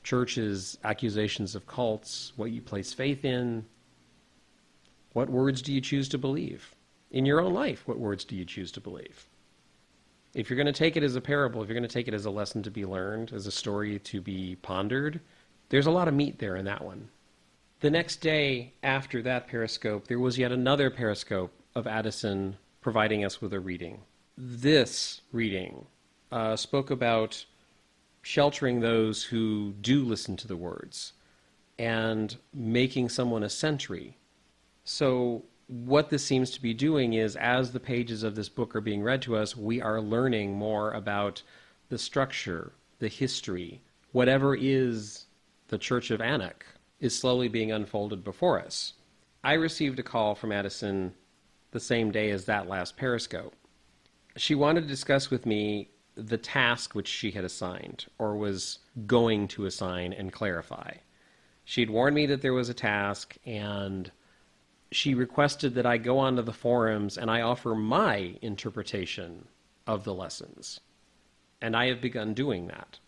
churches, accusations of cults, what you place faith in. What words do you choose to believe? In your own life, what words do you choose to believe? If you're going to take it as a parable, if you're going to take it as a lesson to be learned, as a story to be pondered, there's a lot of meat there in that one. The next day after that Periscope, there was yet another Periscope of Addison providing us with a reading. This reading spoke about sheltering those who do listen to the words and making someone a sentry. So what this seems to be doing is, as the pages of this book are being read to us, we are learning more about the structure, the history, whatever is the Church of Anak is slowly being unfolded before us. I received a call from Addison the same day as that last Periscope. She wanted to discuss with me the task which she had assigned, or was going to assign and clarify. She'd warned me that there was a task, and she requested that I go onto the forums and I offer my interpretation of the lessons. And I have begun doing that.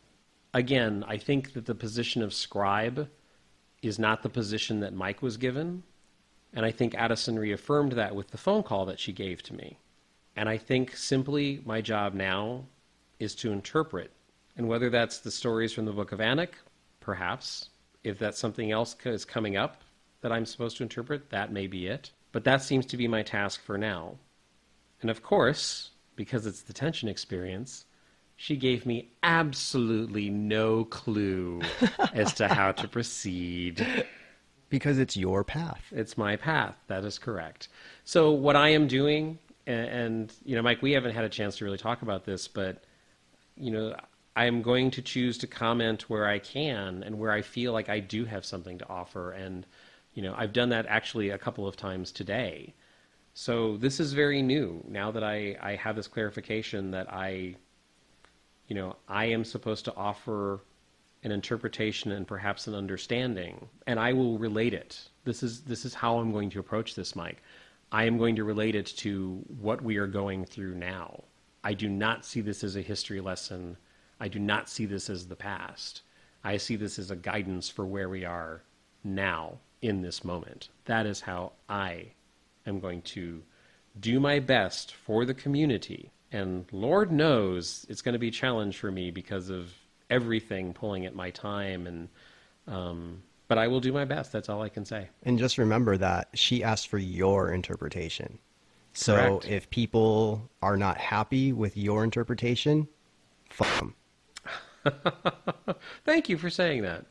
Again, I think that the position of scribe is not the position that Mike was given, and I think Addison reaffirmed that with the phone call that she gave to me. And I think simply my job now is to interpret, and whether that's the stories from the Book of Anak, perhaps, if that's something else is coming up that I'm supposed to interpret, that may be it. But that seems to be my task for now. And of course, because it's the tension experience, she gave me absolutely no clue as to how to proceed. Because it's your path. It's my path. That is correct. So what I am doing, and you know, Mike, we haven't had a chance to really talk about this, but you know, I am going to choose to comment where I can and where I feel like I do have something to offer. And you know, I've done that actually a couple of times today. So this is very new. Now that I have this clarification that I am supposed to offer an interpretation and perhaps an understanding, and I will relate it. This is how I'm going to approach this, Mike. I am going to relate it to what we are going through now. I do not see this as a history lesson. I do not see this as the past. I see this as a guidance for where we are now in this moment. That is how I am going to do my best for the community. And Lord knows it's going to be a challenge for me because of everything pulling at my time. And but I will do my best. That's all I can say. And just remember that she asked for your interpretation. So Correct. If people are not happy with your interpretation, fuck them. Thank you for saying that.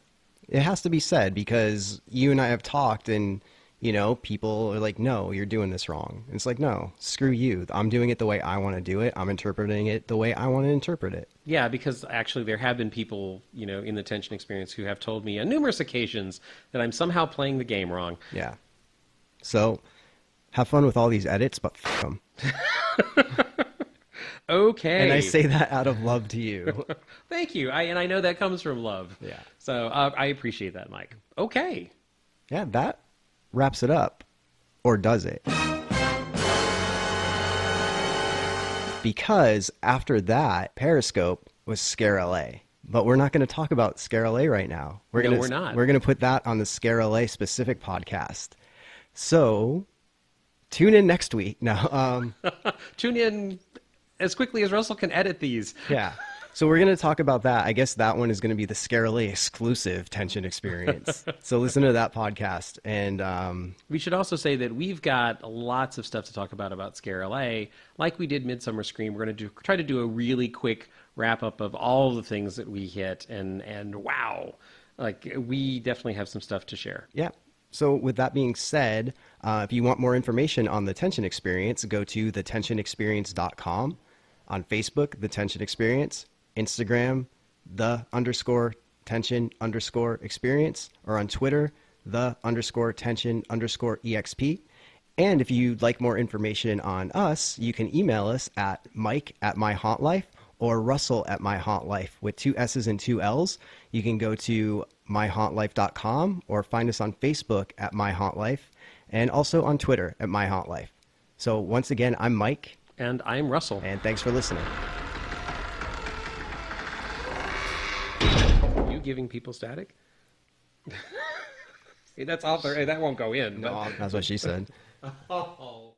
It has to be said because you and I have talked and, you know, people are like, no, you're doing this wrong. And it's like, no, screw you. I'm doing it the way I want to do it. I'm interpreting it the way I want to interpret it. Yeah, because actually there have been people, you know, in the tension experience who have told me on numerous occasions that I'm somehow playing the game wrong. Yeah. So have fun with all these edits, but fuck them. Okay. And I say that out of love to you. Thank you. I know that comes from love. Yeah. So I appreciate that, Mike. Okay. Yeah, that wraps it up. Or does it? Because after that, Periscope was Scare LA. But we're not going to talk about Scare LA right now. We're not. We're going to put that on the Scare LA specific podcast. So Tune in next week. No, Tune in as quickly as Russell can edit these. yeah. So we're going to talk about that. I guess that one is going to be the Scarily exclusive tension experience. So listen to that podcast. And we should also say that we've got lots of stuff to talk about Scare LA. Like we did Midsummer Scream, we're going to try to do a really quick wrap up of all the things that we hit. And wow, like we definitely have some stuff to share. yeah. So with that being said, if you want more information on the tension experience, go to thetensionexperience.com. On Facebook, The Tension Experience. Instagram, _tension_experience, or on Twitter, _tension_exp. And if you'd like more information on us, you can email us at mike@myhauntlife or russell@myhauntlife with 2 S's and 2 L's. You can go to myhauntlife.com or find us on Facebook at myhauntlife and also on Twitter at myhauntlife. So once again, I'm Mike. And I'm Russell. And thanks for listening. You giving people static? That's off there. That won't go in. No, that's what she said. Oh.